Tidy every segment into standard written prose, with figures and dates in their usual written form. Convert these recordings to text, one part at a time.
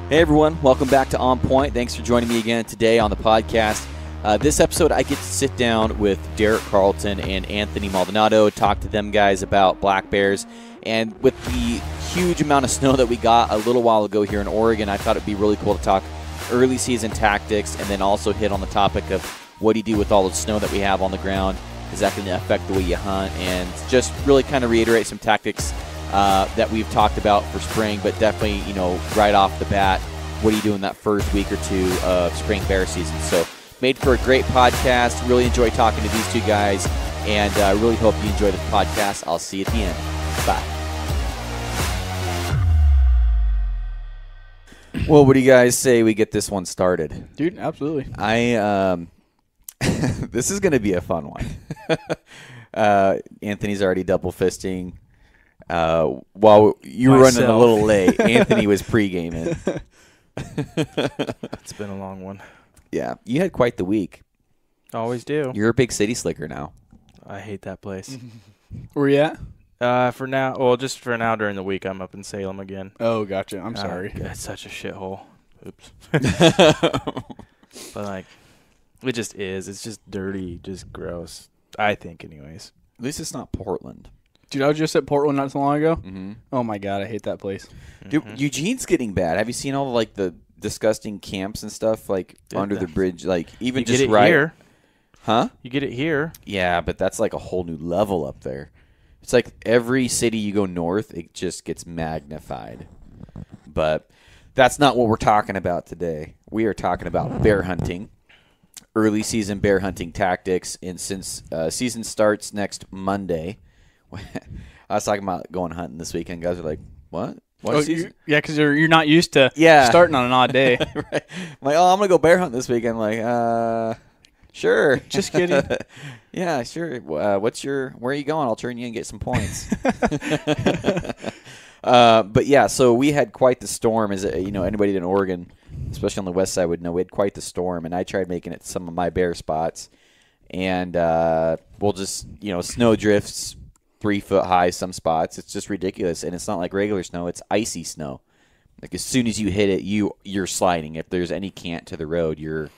Hey everyone, welcome back to On Point. Thanks for joining me again today on the podcast. This episode, I get to sit down with Derek Carlton and Anthony Maldanado, talk to them guys about black bears. And with the huge amount of snow that we got a little while ago here in Oregon, I thought it'd be really cool to talk early season tactics and then also hit on the topic of what do you do with all the snow that we have on the ground? Is that going to affect the way you hunt? And just really kind of reiterate some tactics that we've talked about for spring, but definitely, right off the bat, what do you do in that first week or two of spring bear season? So made for a great podcast. Really enjoy talking to these two guys, and I really hope you enjoy the podcast. I'll see you at the end. Bye. Well, what do you guys say we get this one started? Dude, absolutely. This is going to be a fun one. Anthony's already double fisting. While you were running a little late, Anthony was pre-gaming. It's been a long one. Yeah, you had quite the week. Always do. You're a big city slicker now. I hate that place. Where you at? For now, well, just for now during the week, I'm up in Salem again. Oh, gotcha. I'm sorry. It's such a shithole. Oops. But, it just is. It's just dirty, just gross. I think, anyways. At least it's not Portland. Dude, I was just at Portland not so long ago. Mm-hmm. Oh, my God. I hate that place. Dude, Eugene's getting bad. Have you seen all the disgusting camps and stuff, under the bridge? Even you just get it right here. Huh? You get it here. Yeah, but that's a whole new level up there. It's like every city you go north, it just gets magnified. But that's not what we're talking about today. We are talking about bear hunting, early season bear hunting tactics. And since season starts next Monday, I was talking about going hunting this weekend. Guys are like, what? Yeah, because you're not used to starting on an odd day. Right. I'm like, I'm going to go bear hunt this weekend. I'm like, sure. Just kidding. Yeah, sure. Where are you going? I'll turn you and get some points. But yeah, so we had quite the storm. Anybody in Oregon, especially on the west side, would know we had quite the storm. And I tried making it to some of my bear spots. And we'll just, snow drifts 3 foot high some spots. It's just ridiculous. And it's not like regular snow. It's icy snow. As soon as you hit it, you're sliding. If there's any cant to the road, you're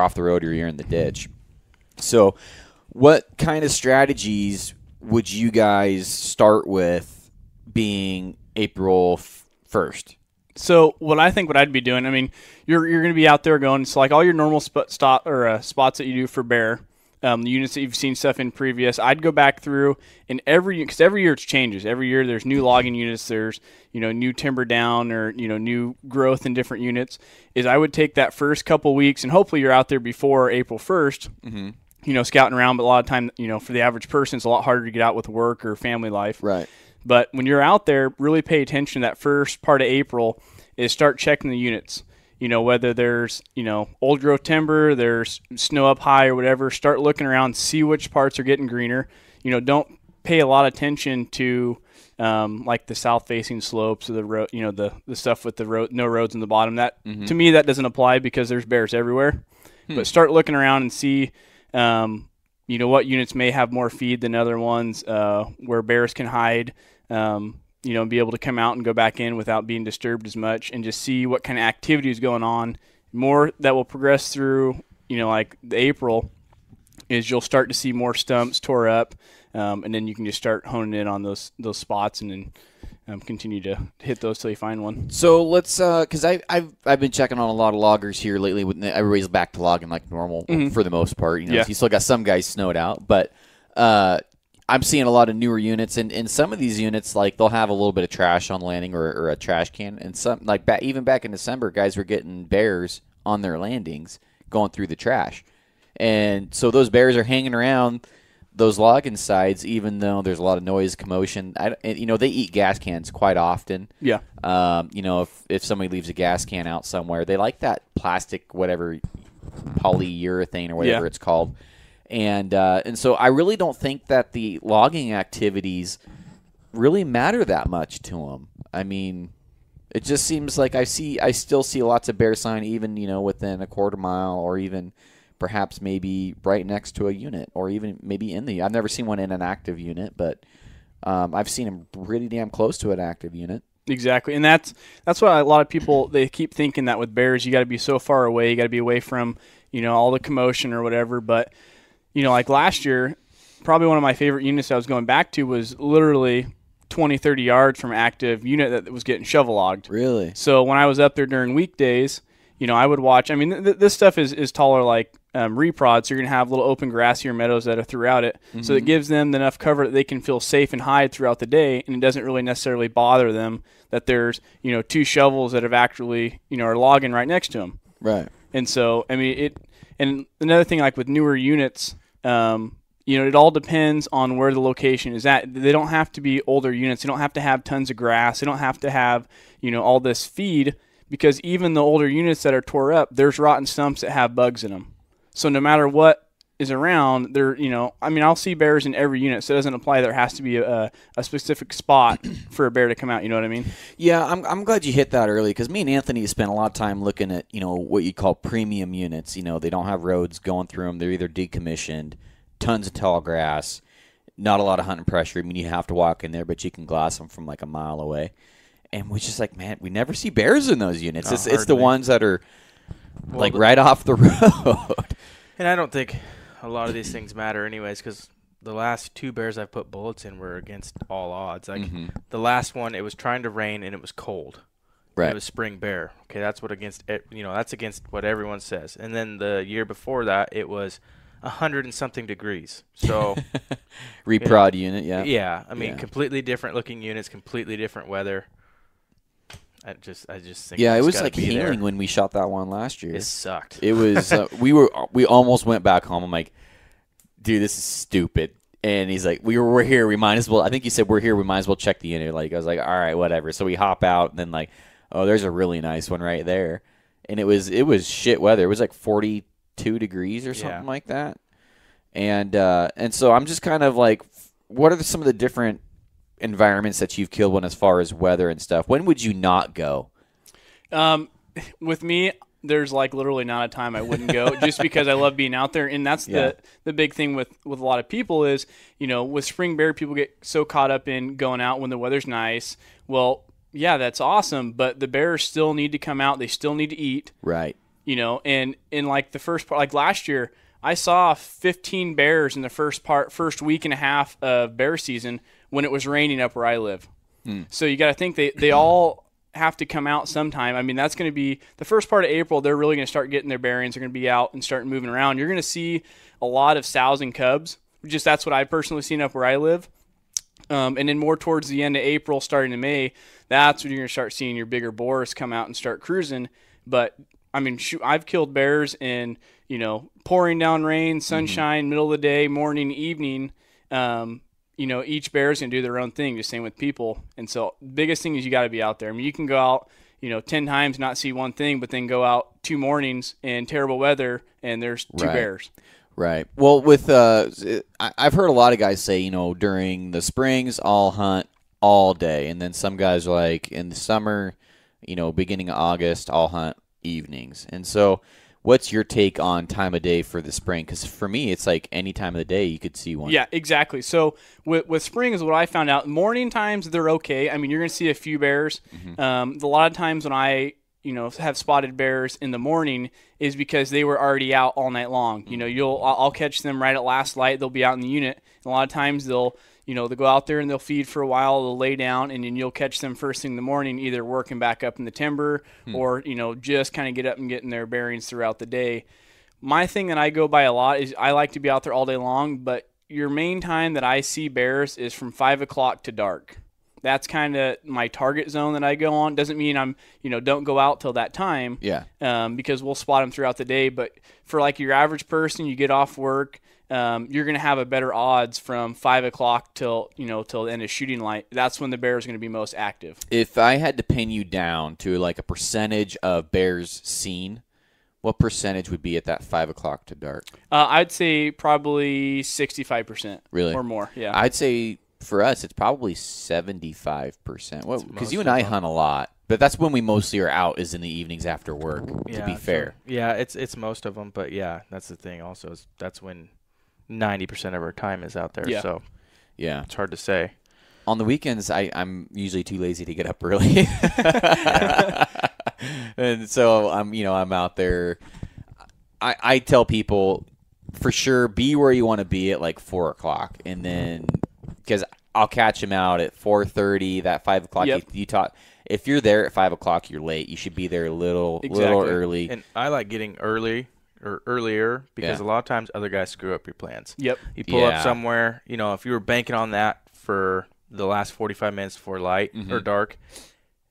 off the road or you're in the ditch. So what kind of strategies would you guys start with being April 1st? So what I'd be doing, you're going to be out there going, so all your normal spots that you do for bear, the units that you've seen stuff in previous, I'd go back through and because every year it changes. Every year there's new logging units, there's, new timber down or, new growth in different units, is I would take that first couple weeks and hopefully you're out there before April 1st, mm-hmm. Scouting around, but a lot of time, for the average person, it's a lot harder to get out with work or family life. Right. But when you're out there, really pay attention to that first part of April is start checking the units. Whether there's, old growth timber, there's snow up high or whatever, start looking around, see which parts are getting greener. Don't pay a lot of attention to the south facing slopes of the road, the stuff with the road, no roads in the bottom. That to me, that doesn't apply because there's bears everywhere. But start looking around and see, what units may have more feed than other ones, where bears can hide, and be able to come out and go back in without being disturbed as much, and just see what kind of activity is going on. More that will progress through, the April, is you'll start to see more stumps tore up, and then you can just start honing in on those spots and then continue to hit those till you find one. So let's, because I've been checking on a lot of loggers here lately. Everybody's back to logging like normal for the most part. You still got some guys snowed out, but I'm seeing a lot of newer units, and some of these units, they'll have a little bit of trash on landing or a trash can, and some even back in December, guys were getting bears on their landings going through the trash, and so those bears are hanging around those logging sites, even though there's a lot of noise, commotion. They eat gas cans quite often. Yeah. If somebody leaves a gas can out somewhere, they like that plastic, whatever, polyurethane or whatever it's called. And so I really don't think that the logging activities really matter that much to them. It just seems like I still see lots of bear sign, even within a quarter mile, or even perhaps maybe right next to a unit, or even maybe in the. I've never seen one in an active unit, but I've seen them pretty damn close to an active unit. Exactly, and that's why a lot of people, they keep thinking that with bears you got to be so far away, you got to be away from all the commotion or whatever. But like last year, probably one of my favorite units I was going back to was literally 20, 30 yards from an active unit that was getting shovel logged. Really? So when I was up there during weekdays, I would watch. I mean, this stuff is taller like reprod, so you're going to have little open grassier meadows that are throughout it. Mm-hmm. So it gives them enough cover that they can feel safe and hide throughout the day, and it doesn't really necessarily bother them that there's, two shovels that have actually, are logging right next to them. Right. And so, I mean, and another thing, like with newer units, it all depends on where the location is at. They don't have to be older units. They don't have to have tons of grass. They don't have to have, all this feed, because even the older units that are tore up, there's rotten stumps that have bugs in them. So no matter what is around, I'll see bears in every unit, so it doesn't apply there has to be a specific spot for a bear to come out. You know what I mean? Yeah, I'm glad you hit that early, because me and Anthony spent a lot of time looking at, what you call premium units. They don't have roads going through them. They're either decommissioned, tons of tall grass, not a lot of hunting pressure. I mean, you have to walk in there, but you can glass them from like a mile away. And we're just like, man, we never see bears in those units. No, it's the ones that are right off the road. And I don't think a lot of these things matter anyways, because the last 2 bears I've put bullets in were against all odds. Like the last one, it was trying to rain and it was cold. Right. It was spring bear. Okay, that's that's against what everyone says. And then the year before that, it was 100 and something degrees. So reprod unit, yeah. Yeah, I mean, completely different looking units, completely different weather. I just think it was like hailing when we shot that one last year. It sucked. It was we almost went back home. I'm like, dude, this is stupid. And he's like, we're here. We might as well. I think you said we're here. We might as well check the unit. Like I was like, all right, whatever. So we hop out, and then like, oh, there's a really nice one right there. And it was shit weather. It was like 42 degrees or something like that. And so I'm just kind of like, what are some of the different environments that you've killed one as far as weather and stuff? When would you not go? With me, there's like literally not a time I wouldn't go, just because I love being out there. And that's the big thing with a lot of people is, with spring bear, people get so caught up in going out when the weather's nice. Well, yeah, that's awesome, but the bears still need to come out. They still need to eat. Right. And in like the first part, like last year, I saw 15 bears in the first week and a half of bear season when it was raining up where I live. So you got to think they all have to come out sometime. I mean, that's going to be the first part of April. They're really going to start getting their bearings. They're going to be out and start moving around. You're going to see a lot of sows and cubs. Just that's what I've personally seen up where I live. And then more towards the end of April, starting in May, that's when you're going to start seeing your bigger boars come out and start cruising. But I mean, I've killed bears in, pouring down rain, sunshine, middle of the day, morning, evening. Each bear is going to do their own thing, just same with people. And so the biggest thing is you got to be out there. I mean, you can go out, 10 times, not see one thing, but then go out 2 mornings in terrible weather and there's 2 bears. Right. Well, with I've heard a lot of guys say, during the springs, I'll hunt all day. And then some guys are like, in the summer, beginning of August, I'll hunt evenings. And so what's your take on time of day for the spring? Because for me, it's like any time of the day you could see one. Yeah, exactly. So with spring is what I found out. Morning times, they're okay. I mean, you're going to see a few bears. A lot of times when I have spotted bears in the morning is because they were already out all night long. I'll catch them right at last light. They'll be out in the unit. And a lot of times they'll go out there and they'll feed for a while. They'll lay down, and then you'll catch them first thing in the morning, either working back up in the timber or, just kind of get up and getting their bearings throughout the day. My thing that I go by a lot is I like to be out there all day long, but your main time that I see bears is from 5 o'clock to dark. That's kind of my target zone that I go on. Doesn't mean I'm, don't go out till that time. Yeah. Because we'll spot them throughout the day. But for like your average person, you get off work, you're going to have a better odds from 5 o'clock till the end of shooting light. That's when the bear is going to be most active. If I had to pin you down to like a percentage of bears seen, what percentage would be at that 5 o'clock to dark? I'd say probably 65%. Really? Or more, yeah. I'd say for us, it's probably 75%. Because you and I hunt a lot, but that's when we mostly are out, is in the evenings after work, to be fair. So, yeah, it's most of them, but yeah, that's the thing also. That's when 90% of our time is out there, so yeah, it's hard to say. On the weekends, I'm usually too lazy to get up early. And so I'm out there. I tell people, for sure, be where you want to be at like 4 o'clock, and then because I'll catch them out at 4:30. That 5 o'clock. Yep. You talk. If you're there at 5 o'clock, you're late. You should be there a little early. And I like getting earlier because a lot of times other guys screw up your plans. Yep. You pull up somewhere. If you were banking on that for the last 45 minutes before light or dark,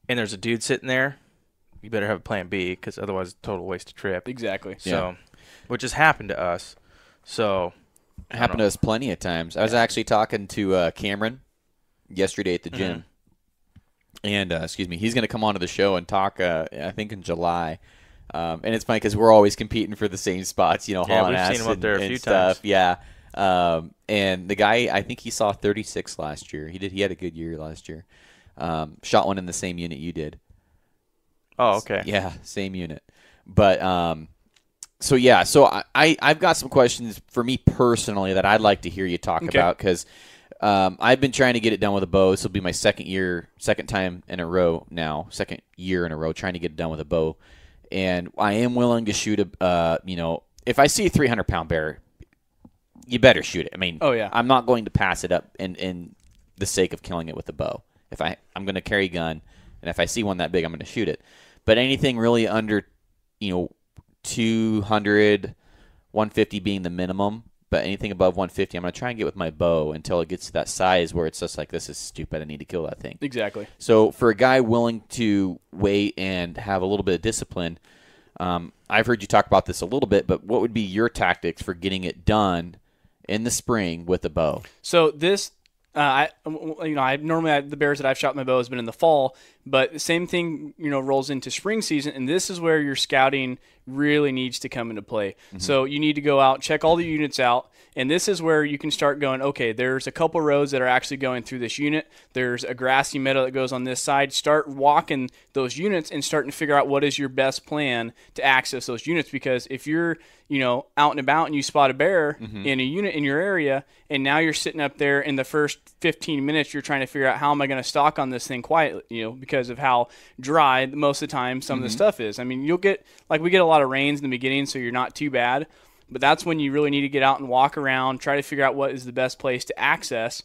and there's a dude sitting there, you better have a plan B because otherwise it's a total waste of trip. Exactly. So, which has happened to us. So, it happened to us plenty of times. I was actually talking to Cameron yesterday at the gym, and he's going to come onto the show and talk. I think in July, and it's funny because we're always competing for the same spots. Hauling ass we've seen him up there a few stuff. times. Yeah. And the guy, I think he saw 36 last year. He had a good year last year. Shot one in the same unit you did. Oh, okay. Yeah, same unit. But so I've got some questions for me personally that I'd like to hear you talk about because I've been trying to get it done with a bow. This will be my second year in a row trying to get it done with a bow, and I am willing to shoot if I see a 300-pound bear, you better shoot it. I mean, I'm not going to pass it up in the sake of killing it with a bow. If I'm going to carry a gun, and if I see one that big, I'm going to shoot it. But anything really under, 200, 150 being the minimum, but anything above 150, I'm going to try and get with my bow until it gets to that size where it's just like, this is stupid, I need to kill that thing. Exactly. So for a guy willing to wait and have a little bit of discipline, I've heard you talk about this a little bit, but what would be your tactics for getting it done in the spring with a bow? So this, the bears that I've shot with my bow has been in the fall, but the same thing, rolls into spring season, and this is where your scouting really needs to come into play. So you need to go out, check all the units out, and this is where you can start going, okay, there's a couple roads that are actually going through this unit. There's a grassy meadow that goes on this side. Start walking those units and starting to figure out what is your best plan to access those units, because if you're out and about and you spot a bear in a unit in your area, and now you're sitting up there in the first 15 minutes, you're trying to figure out how am I going to stalk on this thing quietly, because of how dry most of the time some of the stuff is. I mean, we get a lot of rains in the beginning, so you're not too bad, but that's when you really need to get out and walk around, try to figure out what is the best place to access,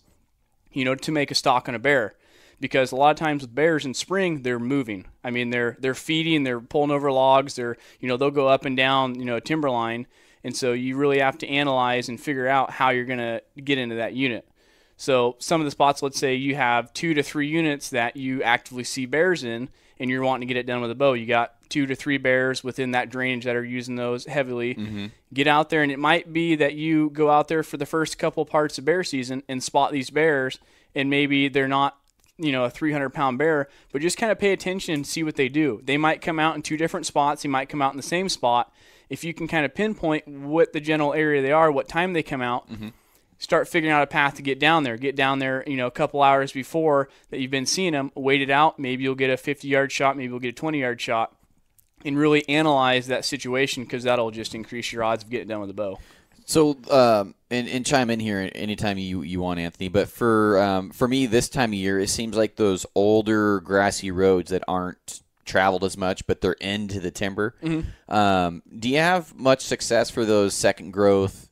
to make a stalk on a bear. Because a lot of times with bears in spring, they're moving. I mean, they're feeding, they're pulling over logs, they'll go up and down, a timber line. And so you really have to analyze and figure out how you're going to get into that unit. So some of the spots, let's say you have 2 to 3 units that you actively see bears in, and you're wanting to get it done with a bow. You got 2 to 3 bears within that drainage that are using those heavily. Get out there, and it might be that you go out there for the first couple parts of bear season and spot these bears, and maybe they're not a 300-pound bear, but just kind of pay attention and see what they do. They might come out in 2 different spots. They might come out in the same spot. If you can kind of pinpoint what the general area they are, what time they come out, start figuring out a path to get down there. Get down there, a couple hours before that you've been seeing them, wait it out. Maybe you'll get a 50-yard shot. Maybe you'll get a 20-yard shot, and really analyze that situation, because that'll just increase your odds of getting done with a bow. So, and chime in here anytime you want, Anthony. But for me, this time of year, it seems like those older grassy roads that aren't traveled as much, but they're into the timber. Do you have much success for those second growth,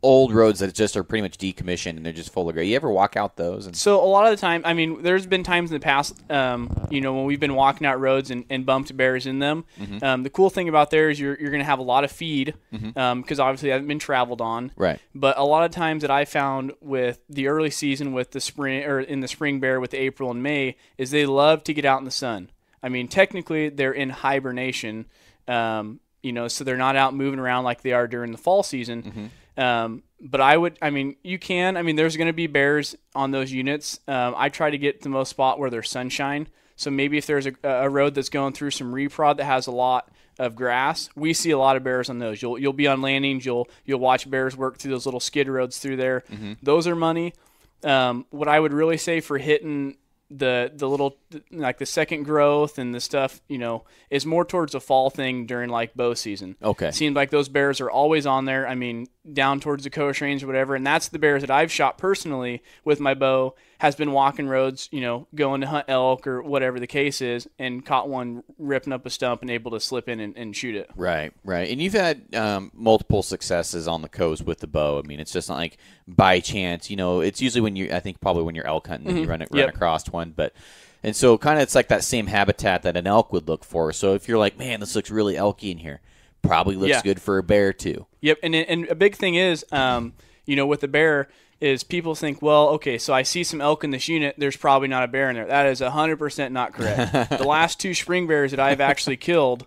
old roads that just are pretty much decommissioned and they're just full of gray? You ever walk out those? So a lot of the time, I mean, there's been times in the past, when we've been walking out roads and bumped bears in them. The cool thing about there is you're going to have a lot of feed, because obviously they haven't been traveled on. Right. But a lot of times that I found with the early season with the spring, or in the spring bear with April and May, is they love to get out in the sun. I mean, technically they're in hibernation, so they're not out moving around like they are during the fall season. But there's going to be bears on those units. I try to get the most spot where there's sunshine. So maybe if there's a road that's going through some reprod that has a lot of grass, we see a lot of bears on those. You'll be on landings. You'll watch bears work through those little skid roads through there. Those are money. What I would really say for hitting the little, like the second growth and the stuff, is more towards a fall thing during like bow season. Okay. It seems like those bears are always on there. I mean, down towards the coast range or whatever. And that's the bears that I've shot personally with my bow, has been walking roads, going to hunt elk or whatever the case is, and caught one ripping up a stump and able to slip in and shoot it. Right. And you've had multiple successes on the coast with the bow. I mean, it's just not like by chance. It's usually when when you're elk hunting and you run across one. And so kind of it's like that same habitat that an elk would look for. So if you're like, man, this looks really elky in here, probably looks good for a bear too. Yep, and a big thing is, with the bear is people think, well, okay, so I see some elk in this unit, there's probably not a bear in there. That is 100% not correct. The last 2 spring bears that I've actually killed,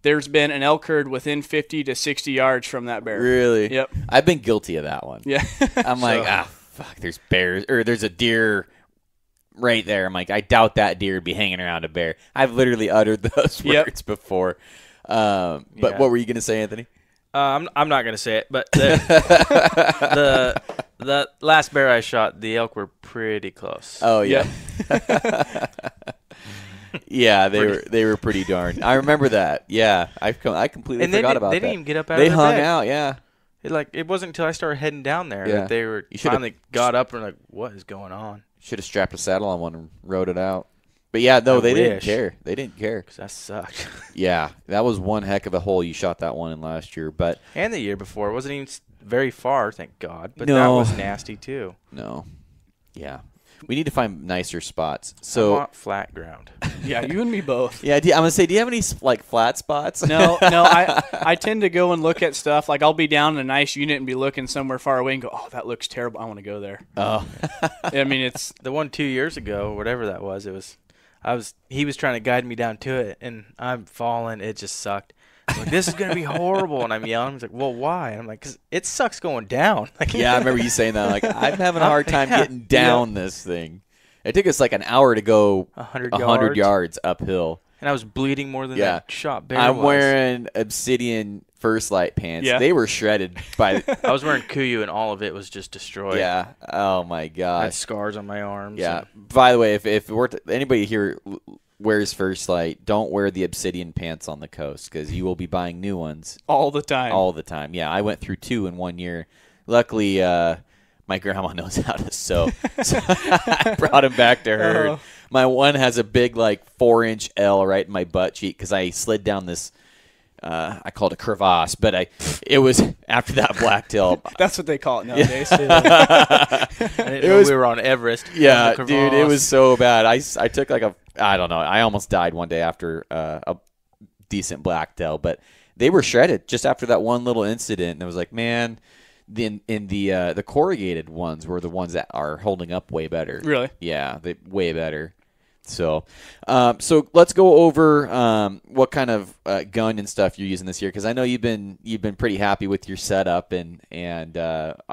there's been an elk herd within 50 to 60 yards from that bear. Really? Yep. I've been guilty of that one. Yeah. I'm like, fuck, there's bears, or there's a deer right there. I'm like, I doubt that deer would be hanging around a bear. I've literally uttered those words before. But what were you going to say, Anthony? I'm not going to say it, but the last bear I shot, the elk were pretty close. Oh, yeah. Yeah, they were pretty darn. I remember that. Yeah, I completely forgot about that. They didn't even get up out of their bed. They hung bed. out, yeah. It wasn't until I started heading down there that they were finally got up and like, what is going on? Should have strapped a saddle on one and rode it out. But yeah, no, they didn't care. They didn't care. Because that sucked. Yeah, that was one heck of a hole you shot that one in last year. And the year before. It wasn't even very far, thank God. But no. that was nasty too. No. Yeah. We need to find nicer spots. I want flat ground. Yeah, you and me both. Yeah, I'm going to say, do you have any flat spots? No, I tend to go and look at stuff. Like I'll be down in a nice unit and be looking somewhere far away and go, oh, that looks terrible. I want to go there. Oh. I mean, it's the one 2 years ago, whatever that was. He was trying to guide me down to it, and I'm falling. It just sucked. I'm like, this is going to be horrible. And I'm yelling. He's like, well, why? And I'm like, because it sucks going down. Yeah, I remember you saying that. Like, I'm having a hard time getting down this thing. It took us like an hour to go 100 yards uphill. And I was bleeding more than that shot bear I'm wearing Obsidian First Light pants. Yeah. They were shredded by. I was wearing Kuyu, and all of it was just destroyed. Yeah. Oh my god. I had scars on my arms. Yeah. By the way, if anybody here wears First Light, don't wear the Obsidian pants on the coast because you will be buying new ones all the time. All the time. Yeah, I went through 2 in 1 year. Luckily, my grandma knows how to sew, so I brought him back to her. Oh. My one has a big 4-inch L right in my butt cheek because I slid down this. I called it a crevasse, but it was after that blacktail. That's what they call it nowadays. I didn't know we were on Everest. Yeah, dude, it was so bad. I took I don't know. I almost died one day after a decent blacktail, but they were shredded just after that one little incident. And I was like, man, the corrugated ones were the ones that are holding up way better. Really? Yeah, they way better. So let's go over what kind of gun and stuff you're using this year, because I know you've been pretty happy with your setup, and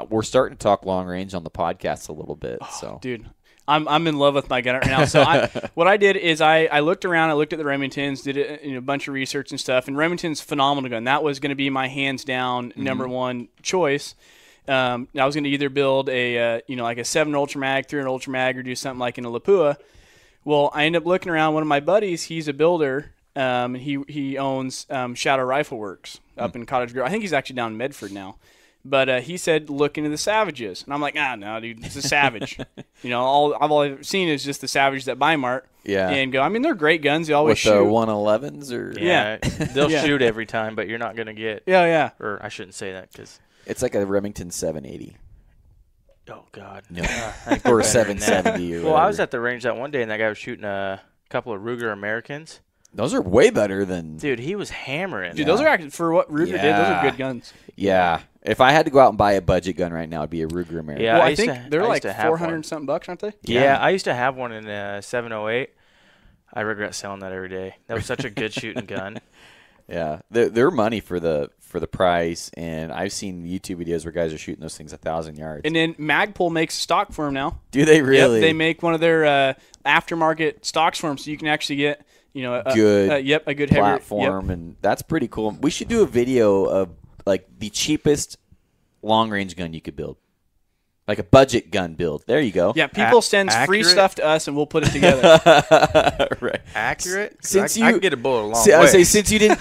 we're starting to talk long range on the podcast a little bit. So, dude, I'm in love with my gun right now. So what I did is I looked around, I looked at the Remingtons, did a bunch of research and stuff, and Remington's phenomenal gun. That was going to be my hands down number one choice. I was going to either build a 7 Ultra Mag, 3 Ultra Mag, or do something like in a Lapua. Well, I ended up looking around. One of my buddies, he's a builder. He owns Shadow Rifle Works up in Cottage Grove. I think he's actually down in Medford now. But he said, look into the Savages. And I'm like, no, dude, it's a Savage. All I've ever seen is just the Savages at Bi-Mart. Yeah. And go, I mean, they're great guns. They always shoot. With the 111s? Or? Yeah. They'll shoot every time, but you're not going to get. Yeah. Or I shouldn't say that because. It's like a Remington 780. Oh, God. No. Or 770 or whatever. Well, I was at the range that one day, and that guy was shooting a couple of Ruger Americans. Those are way better than... Dude, he was hammering. Dude, those are actually, for what Ruger did, those are good guns. Yeah. If I had to go out and buy a budget gun right now, it'd be a Ruger American. Yeah, well, I think they're like 400-something bucks, aren't they? Yeah, I used to have one in a 708. I regret selling that every day. That was such a good shooting gun. Yeah, they're money for the price, and I've seen YouTube videos where guys are shooting those things 1,000 yards. And then Magpul makes stock for them now. Do they really? Yep, they make one of their aftermarket stocks for them, so you can actually get a good platform, and that's pretty cool. We should do a video of the cheapest long range gun you could build. Like a budget gun build. There you go. Yeah, people send free accurate? stuff to us, and we'll put it together. Right. Accurate? Since I you can get a bullet a long I way. would say since you didn't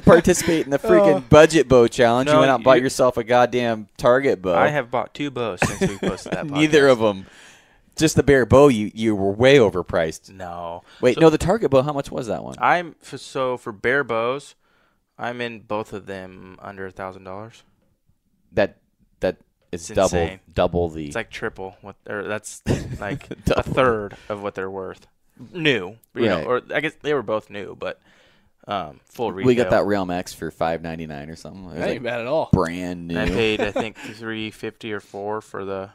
participate in the freaking budget bow challenge, you No, went out and bought yourself a goddamn target bow. I have bought 2 bows since we posted that podcast. Neither of them. Just the bare bow, you were way overpriced. No. Wait, So no, the target bow. How much was that one? for bare bows, I'm in both of them under $1,000. That is It's insane. double the. It's like triple that's like a Double. third of what they're worth. New, you know, Right. or I guess they were both new, but full retail. we got that Realm X for $5.99 or something. It was That ain't bad at all. brand new. And I paid, I think, $350 or $4 for the.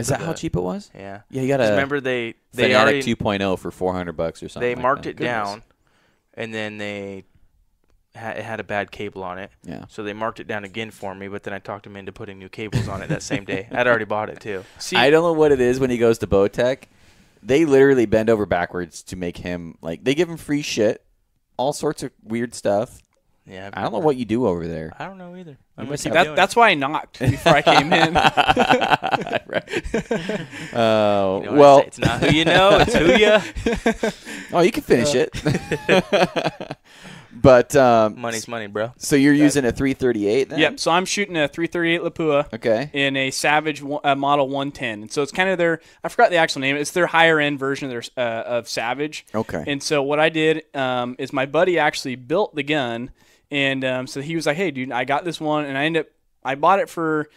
Is that how cheap it was? Yeah. Yeah, you got 'Cause a remember they Fanatic already 2.0 for $400 or something. they like marked that. it down, and then it had a bad cable on it. Yeah. So they marked it down again for me, but then I talked him into putting new cables on it that same day. I'd already bought it too. See, I don't know what it is when he goes to Bowtech. They literally bend over backwards to make him they give him free shit, all sorts of weird stuff. Yeah. I don't know what you do over there. I don't know either. You I'm must gonna have- keep doing that's why I knocked before I came in. Right. Oh, it. You know what I well. say? It's not who you know, it's who you. Oh, you can finish it. But Money's money, bro. so you're using a 338 then? Yep. So I'm shooting a 338 Lapua Okay. in a Savage model 110, and so it's kind of I forgot the actual name. It's their higher end version of of Savage. Okay. And so what I did is my buddy actually built the gun, and so he was like, "Hey, dude, I got this one," and I bought it for.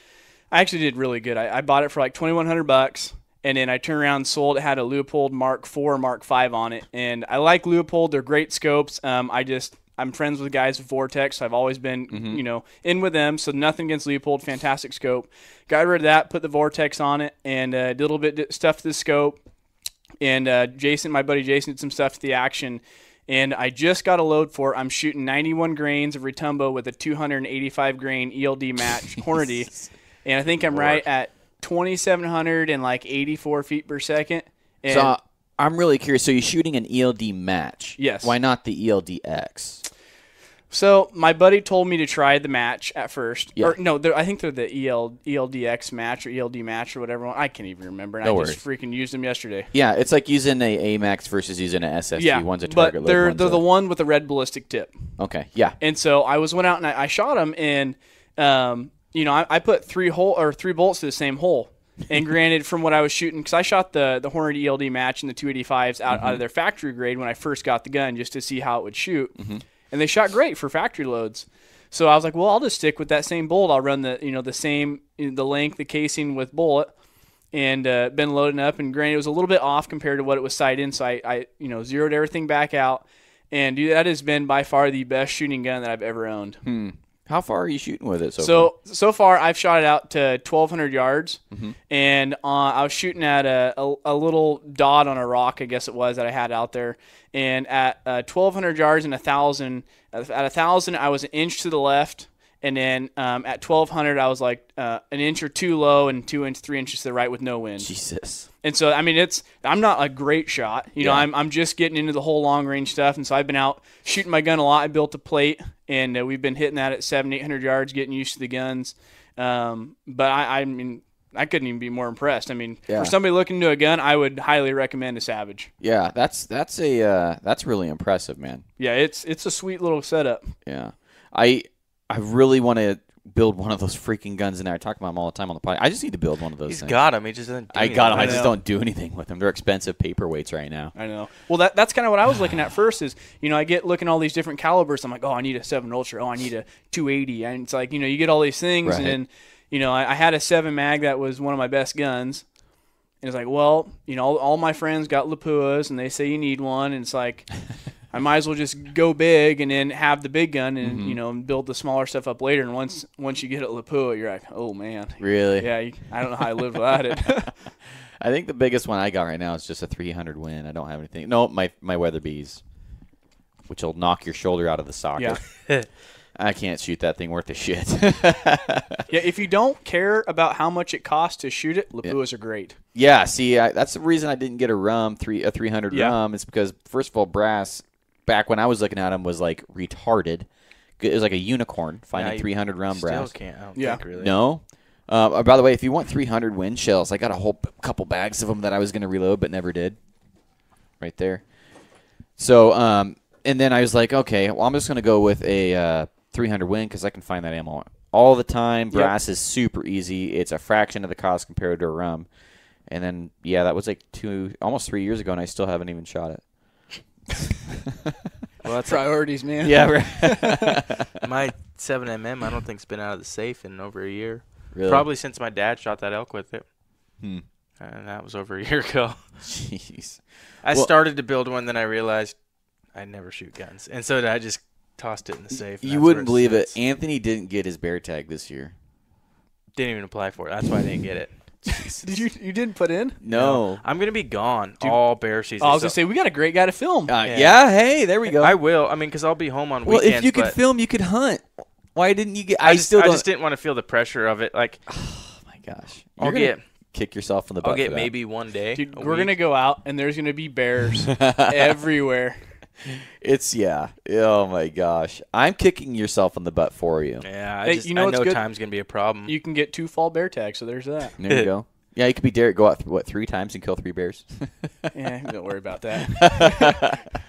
I actually did really good. I bought it for like $2,100. And then I turned around and sold. It had a Leupold Mark IV, Mark V on it. And I like Leupold. They're great scopes. I'm friends with guys with Vortex. So I've always been, in with them. So nothing against Leupold. Fantastic scope. Got rid of that, put the Vortex on it, and did a little bit of stuff to the scope. And my buddy Jason, did some stuff to the action. And I just got a load for it. I'm shooting 91 grains of Retumbo with a 285 grain ELD match Hornady. And I think I'm right at 2,700 and like 84 feet per second. And So I'm really curious. So you're shooting an ELD match. Yes. Why not the ELDX? So my buddy told me to try the match at first. Yeah. Or no, I think they're the ELDX match or ELD match or whatever. I can't even remember. And No I just freaking used them yesterday. Yeah, it's like using a AMAX versus using an SSG. Yeah, One's a but target they're load. the one with the red ballistic tip. Okay, yeah. And so I went out and I shot them, and I put three bolts to the same hole. And granted, from what I was shooting, because I shot the Hornady ELD match and the 285s out of their factory grade when I first got the gun just to see how it would shoot, and they shot great for factory loads. So I was like, well, I'll just stick with that same bolt. I'll run the same the length, the casing with bullet, and been loading up. And granted, it was a little bit off compared to what it was sight in, so I zeroed everything back out. And dude, that has been by far the best shooting gun that I've ever owned. How far are you shooting with it so far? So far, I've shot it out to 1,200 yards, and I was shooting at a little dot on a rock, I guess it was, that I had out there. And at 1,200 yards and 1,000, at 1,000, I was an inch to the left, and then at 1,200, I was like an inch or two low and 3 inches to the right with no wind. Jesus. And so, I mean, I'm not a great shot. I'm just getting into the whole long range stuff. And so I've been out shooting my gun a lot. I built a plate, and we've been hitting that at 700-800 yards, getting used to the guns. But I mean, I couldn't even be more impressed. I mean, for somebody looking into a gun, I would highly recommend a Savage. Yeah, that's really impressive, man. Yeah, it's a sweet little setup. Yeah. I really want to build one of those freaking guns in there. I talk about them all the time on the podcast. I just need to build one of those He's things. got them. He just doesn't do I got them. I anything. just don't do anything with them. They're expensive paperweights right now. I know. Well, that's kind of what I was looking at first is, I get looking at all these different calibers. I'm like, oh, I need a 7 Ultra. Oh, I need a 280. And it's like, you get all these things. Right. And then, I had a 7 mag that was one of my best guns. And it's like, well, all my friends got Lapuas, and they say you need one. And it's like, I might as well just go big and then have the big gun and, and build the smaller stuff up later. And once you get at Lapua, you're like, oh, man. Really? Yeah, I don't know how I lived without it. I think the biggest one I got right now is just a 300 Win. I don't have anything. No, my Weatherbees, which will knock your shoulder out of the socket. Yeah. I can't shoot that thing worth a shit. Yeah, if you don't care about how much it costs to shoot it, Lapuas are great. Yeah, see, that's the reason I didn't get a 300 Yeah. rum. It's because, first of all, brass, back when I was looking at them, was like retarded. It was like a unicorn finding 300 rum brass. Still can't. I don't Yeah. think really. No? By the way, if you want 300 wind shells, I got a whole couple bags of them that I was going to reload but never did. Right there. So, and then I was like, okay, well, I'm just going to go with a 300 wind because I can find that ammo all the time. Brass is super easy. It's a fraction of the cost compared to a rum. And then, yeah, that was like almost 3 years ago, and I still haven't even shot it. Well, that's priorities, man. Yeah, right. My 7mm, I don't think it's been out of the safe in over a year. Really? Probably since my dad shot that elk with it. And that was over a year ago. Jeez. I started to build one, then I realized I never shoot guns. And so I just tossed it in the safe. You wouldn't believe it. Anthony didn't get his bear tag this year. Didn't even apply for it. That's why I didn't get it. Did you didn't put in? No. I'm going to be gone all bear season. I was going to say, we got a great guy to film. Yeah, hey, there we go. I will. I mean, because I'll be home on weekends. Well, if you could film, you could hunt. Why didn't you get? I just didn't want to feel the pressure of it. Like, oh my gosh, kick yourself in the butt. I'll get maybe one day. Dude, we're gonna go out and there's gonna be bears everywhere. Oh my gosh, I'm kicking yourself in the butt for you. Yeah, I know time's gonna be a problem. You can get 2 fall bear tags, so there's that. There you go. Yeah, you could be Derek. Go out 3 times and kill 3 bears. Yeah, don't worry about that.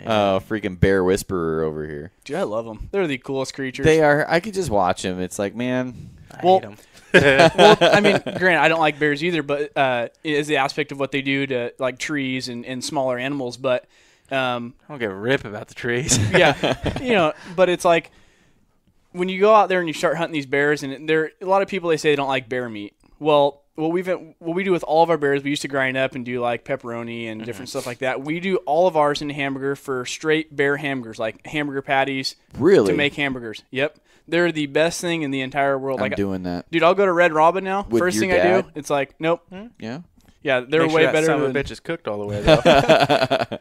Oh, freaking bear whisperer over here. Dude, I love them. They're the coolest creatures. They are. I could just watch them. It's like, man. I hate them. Well, I mean, granted, I don't like bears either, but it is the aspect of what they do to like trees and smaller animals. But I don't give a rip about the trees. Yeah, but it's like when you go out there and you start hunting these bears, and a lot of people, they say they don't like bear meat. Well, what we do with all of our bears, we used to grind up and do like pepperoni and different stuff like that. We do all of ours in hamburger for straight bear hamburgers, like hamburger patties. Really? To make hamburgers. Yep. They're the best thing in the entire world. I'm doing that. Dude, I'll go to Red Robin now. With First your thing dad? I do, it's like, nope. Yeah? Yeah, they're Make way sure that better son than of a bitch is cooked all the way, though.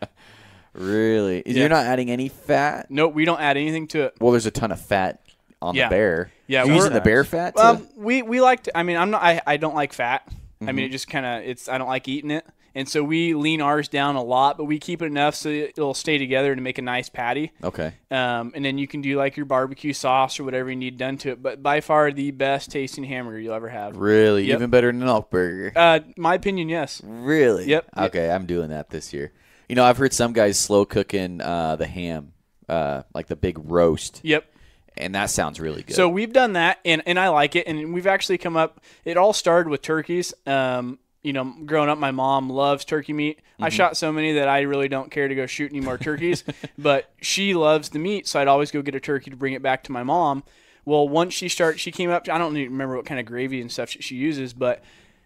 Really? Yeah. You're not adding any fat? Nope, we don't add anything to it. Well, there's a ton of fat on the bear. Yeah, You're using the bear fat? We like to. I mean, I don't like fat. I mean, it just kind of. I don't like eating it, and so we lean ours down a lot, but we keep it enough so it'll stay together to make a nice patty. Okay. And then you can do like your barbecue sauce or whatever you need done to it. But by far the best tasting hamburger you'll ever have. Really? Yep. Even better than an elk burger? My opinion, yes. Really? Yep. Okay, I'm doing that this year. You know, I've heard some guys slow cooking the ham, like the big roast. Yep. And that sounds really good. So we've done that, and I like it. And we've actually come up. It all started with turkeys. Growing up, my mom loves turkey meat. I shot so many that I really don't care to go shoot any more turkeys. But she loves the meat, so I'd always go get a turkey to bring it back to my mom. Well, once she came up. I don't even remember what kind of gravy and stuff she uses, but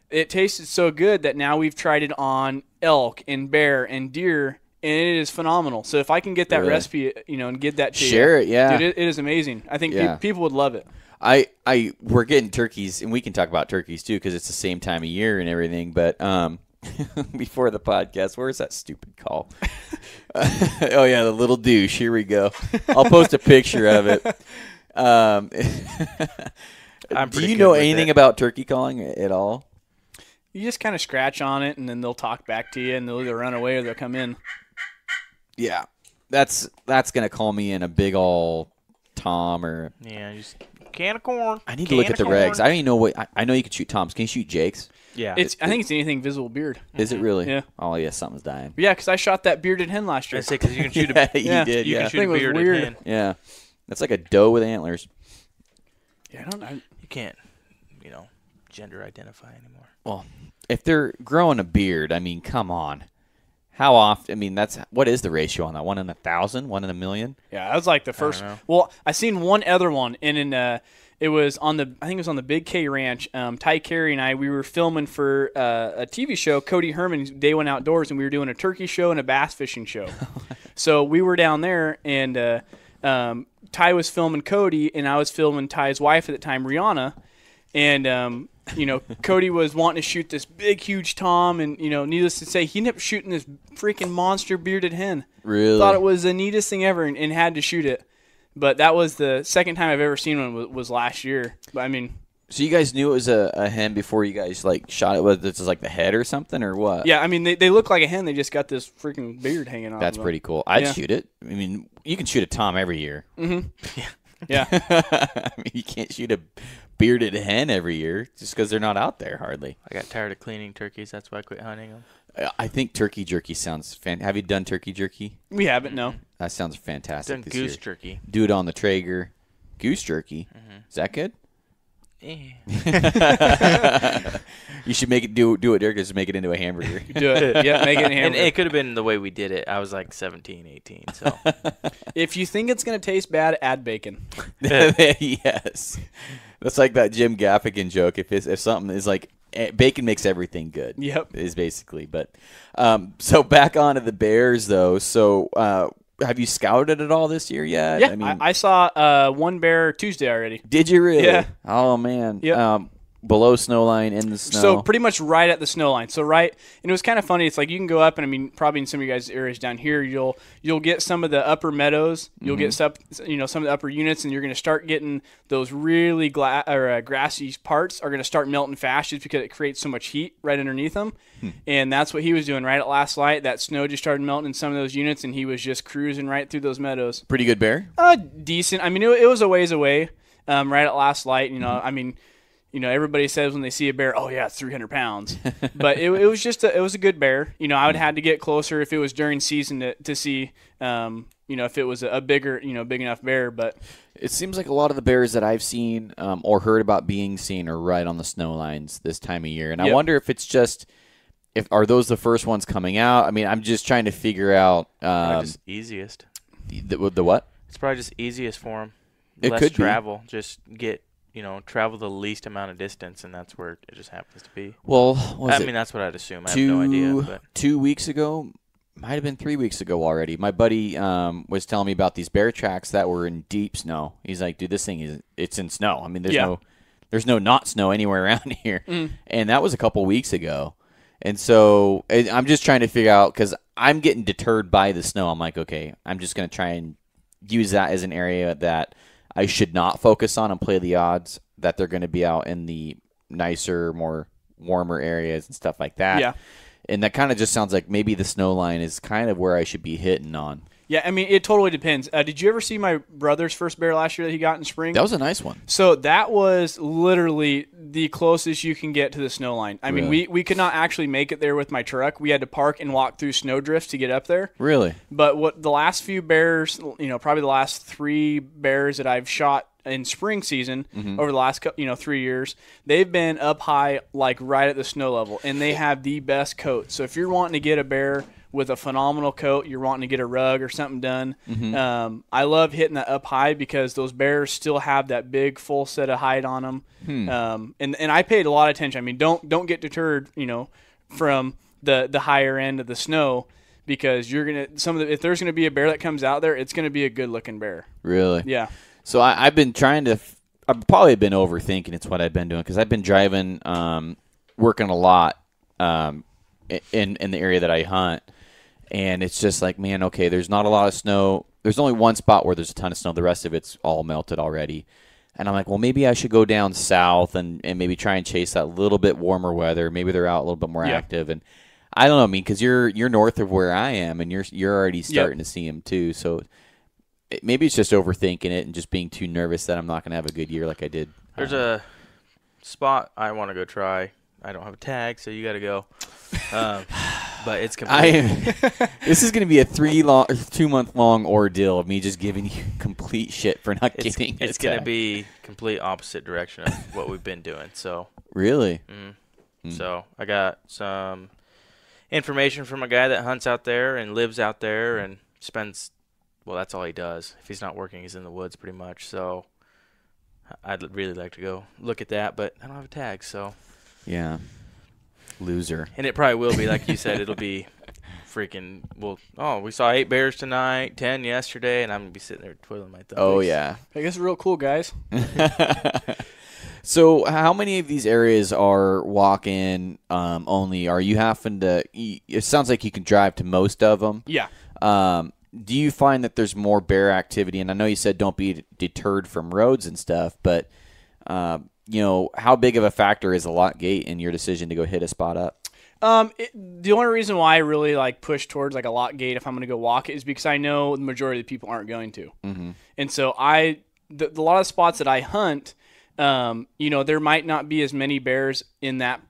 it tasted so good that now we've tried it on elk and bear and deer. And it is phenomenal. So if I can get that recipe, and get that to share it, yeah, dude, it is amazing. I think people would love it. We're getting turkeys, and we can talk about turkeys too because it's the same time of year and everything. But before the podcast, where's that stupid call? Oh yeah, the little douche. Here we go. I'll post a picture of it. Do you know anything about turkey calling at all? You just kind of scratch on it, and then they'll talk back to you, and they'll either run away or they'll come in. Yeah, that's gonna call me in a big ol' Tom or just can of corn. I need to look at the regs. I don't even know what I know. You can shoot Toms. Can you shoot Jakes? Yeah, I think it's anything visible beard. Is it really? Yeah. Oh yeah, something's dying. Yeah, because I shot that bearded hen last year. I say because you can shoot a you did. You Yeah, can shoot a bearded hen. Yeah, that's like a doe with antlers. Yeah, I don't know. You can't, gender identify anymore. Well, if they're growing a beard, I mean, come on. How often? I mean, what is the ratio on that? 1 in 1,000? 1 in a million? Yeah, that was like the first. Well, I seen one other one, and it was I think it was on the Big K Ranch. Ty Carey and we were filming for a TV show, Cody Herman's Day One Outdoors, and we were doing a turkey show and a bass fishing show. So we were down there, and Ty was filming Cody, and I was filming Ty's wife at the time, Rihanna, and Cody was wanting to shoot this big, huge tom, and, needless to say, he ended up shooting this freaking monster bearded hen. Really? Thought it was the neatest thing ever and had to shoot it. But that was the second time I've ever seen one was last year. But, I mean... So you guys knew it was a hen before you guys, shot it? Was this like the head or something, or what? Yeah, I mean, they look like a hen. They just got this freaking beard hanging on That's them. pretty cool. I'd shoot it. I mean, you can shoot a tom every year. Mm-hmm. Yeah. Yeah. I mean, you can't shoot a bearded hen every year just because they're not out there hardly. I got tired of cleaning turkeys. That's why I quit hunting them. I think turkey jerky sounds fantastic. Have you done turkey jerky? We haven't, no. That sounds fantastic. Done this goose year. jerky. Do it on the Traeger. Goose jerky. Is that good? Eh. You should make it do it, Derek. Just make it into a hamburger. Do it. Yeah, make it in And hamburger. it could have been the way we did it. I was like 17, 18. So If you think it's going to taste bad, add bacon. Yes, that's like that Jim Gaffigan joke. If something is like bacon makes everything good. Yep. Is basically. But so back onto the Bears though. So have you scouted at all this year yet? Yeah, I mean, I saw one bear Tuesday already. did you really? Yeah. Oh man. Yep. Below snow line, in the snow. So pretty much right at the snow line. So right, and it was kind of funny. It's like you can go up, and I mean, probably in some of you guys' areas down here, you'll get some of the upper meadows. You'll get some of the upper units, and you're going to start getting those really grassy parts are going to start melting fast just because it creates so much heat right underneath them. And that's what he was doing right at last light. That snow just started melting in some of those units, and he was just cruising right through those meadows. Pretty good bear. Decent. I mean, it was a ways away. Right at last light. I mean. Everybody says when they see a bear, oh yeah, it's 300 pounds. But it was just it was a good bear. I would have to get closer if it was during season to see, if it was a bigger, big enough bear. But it seems like a lot of the bears that I've seen or heard about being seen are right on the snow lines this time of year. And I wonder if it's just, are those the first ones coming out? I mean, I'm just trying to figure out. just easiest. The what? It's probably just easiest for them. It Less could be. travel. Just get. Travel the least amount of distance, and that's where it just happens to be. Well, I mean, that's what I'd assume. I have no idea. But 2 weeks ago, might have been 3 weeks ago already. My buddy was telling me about these bear tracks that were in deep snow. He's like, "Dude, this thing it's in snow. I mean, there's no not snow anywhere around here." And that was a couple weeks ago. And so I'm just trying to figure out because I'm getting deterred by the snow. I'm like, okay, I'm just going to try and use that as an area that I should not focus on and play the odds that they're going to be out in the nicer, more warmer areas and stuff like that. Yeah. And that kind of just sounds like maybe the snow line is kind of where I should be hitting on. yeah, I mean, it totally depends. Did you ever see my brother's first bear last year that he got in spring? That was a nice one. So that was literally the closest you can get to the snow line. I mean, we could not actually make it there with my truck. We had to park and walk through snow drifts to get up there. Really? But what the last few bears, probably the last 3 bears that I've shot in spring season over the last 3 years, they've been up high, like right at the snow level, and they have the best coat. So if you're wanting to get a bear with a phenomenal coat, you're wanting to get a rug or something done, I love hitting that up high because those bears still have that big full set of hide on them. And I paid a lot of attention. I mean, don't get deterred, from the higher end of the snow, because you're gonna if there's gonna be a bear that comes out there, it's gonna be a good looking bear. Really? Yeah. So I've been trying to. I've probably been overthinking. It's what I've been doing because I've been driving, working a lot in the area that I hunt, and it's just like, man, okay, there's not a lot of snow. There's only one spot where there's a ton of snow. The rest of it's all melted already. And I'm like, well, maybe I should go down south and maybe try and chase that little bit warmer weather. Maybe they're out a little bit more active. And I don't know. I mean, because you're north of where I am, and you're already starting to see them too. So maybe it's just overthinking it and just being too nervous that I'm not going to have a good year like I did. There's a spot I want to go try. I don't have a tag, so you got to go. But it's complete. This is going to be a 2-month long ordeal of me just giving you complete shit for not getting it. It's going to be complete opposite direction of what we've been doing. So really, So I got some information from a guy that hunts out there and lives out there and spends. Well, that's all he does. If he's not working, he's in the woods pretty much. So I'd really like to go look at that, but I don't have a tag, so. Yeah. Loser. And it probably will be, like you said, it'll be freaking, we saw 8 bears tonight, 10 yesterday, and I'm going to be sitting there twiddling my thumbs. Oh, yeah. I guess real cool, guys. So how many of these areas are walk-in only? Are you having to – it sounds like you can drive to most of them. Yeah. Do you find that there's more bear activity? And I know you said don't be deterred from roads and stuff, but how big of a factor is a lock gate in your decision to go hit a spot up? The only reason why I really push towards a lock gate if I'm going to go walk it is because I know the majority of the people aren't going to, and so I a lot of spots that I hunt, there might not be as many bears in that,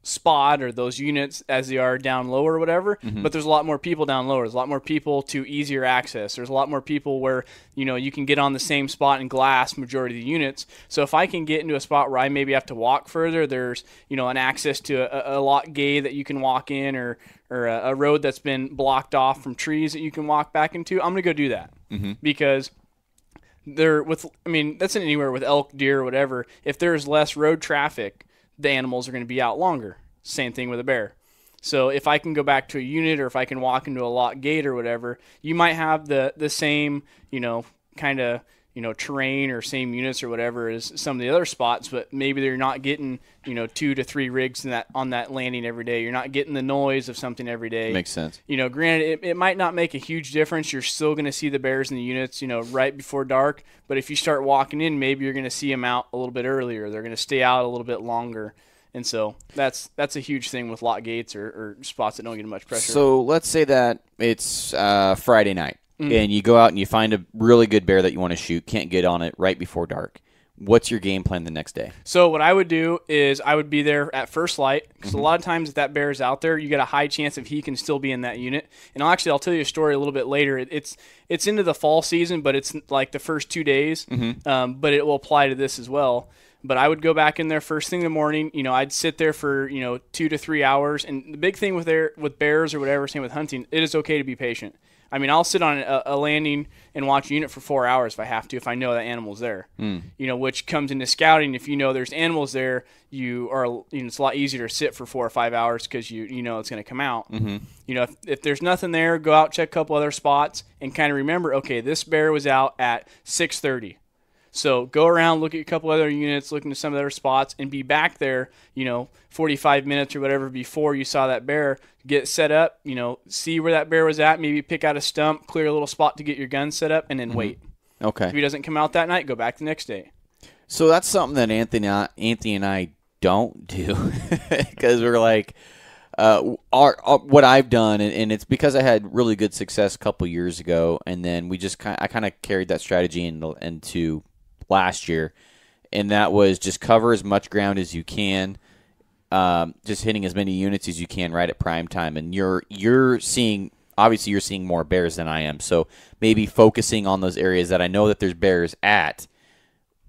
spot or those units as they are down lower or whatever, but there's a lot more people down lower. There's a lot more people to easier access. There's a lot more people where, you can get on the same spot and glass majority of the units. So if I can get into a spot where I maybe have to walk further, there's, an access to a lock gate that you can walk in or a road that's been blocked off from trees that you can walk back into, I'm going to go do that because that's anywhere with elk, deer, or whatever. If there's less road traffic, the animals are going to be out longer. Same thing with a bear. So if I can go back to a unit or if I can walk into a lock gate or whatever, you might have the same, kind of, terrain or same units or whatever as some of the other spots, but maybe they're not getting, 2 to 3 rigs on that landing every day. You're not getting the noise of something every day. Makes sense. Granted, it might not make a huge difference. You're still going to see the bears in the units, right before dark. But if you start walking in, maybe you're going to see them out a little bit earlier. They're going to stay out a little bit longer. And so that's a huge thing with lock gates or spots that don't get much pressure. So let's say that it's Friday night. And you go out and you find a really good bear that you want to shoot, can't get on it right before dark. What's your game plan the next day? So what I would do is I would be there at first light because a lot of times if that bear is out there, you get a high chance of he can still be in that unit. And I'll tell you a story a little bit later. It's into the fall season, but it's like the first 2 days. But it will apply to this as well. But I would go back in there first thing in the morning. I'd sit there for 2 to 3 hours. And the big thing with bears or whatever, same with hunting, it is okay to be patient. I'll sit on a landing and watch a unit for 4 hours if I have to, if I know that animal's there. Which comes into scouting. If you know there's animals there, it's a lot easier to sit for 4 or 5 hours because you know it's going to come out. If there's nothing there, go out, check a couple other spots, and kind of remember, okay, this bear was out at 6:30. So go around, look at a couple other units, look into some of the other spots, and be back there, 45 minutes or whatever before you saw that bear. Get set up, see where that bear was at, maybe pick out a stump, clear a little spot to get your gun set up, and then wait. Okay. If he doesn't come out that night, go back the next day. So that's something that Anthony and I don't do because we're like, what I've done, and it's because I had really good success a couple years ago, and then I kind of carried that strategy into last year, and that was just cover as much ground as you can, just hitting as many units as you can right at prime time. And you're seeing more bears than I am, so maybe focusing on those areas that I know that there's bears at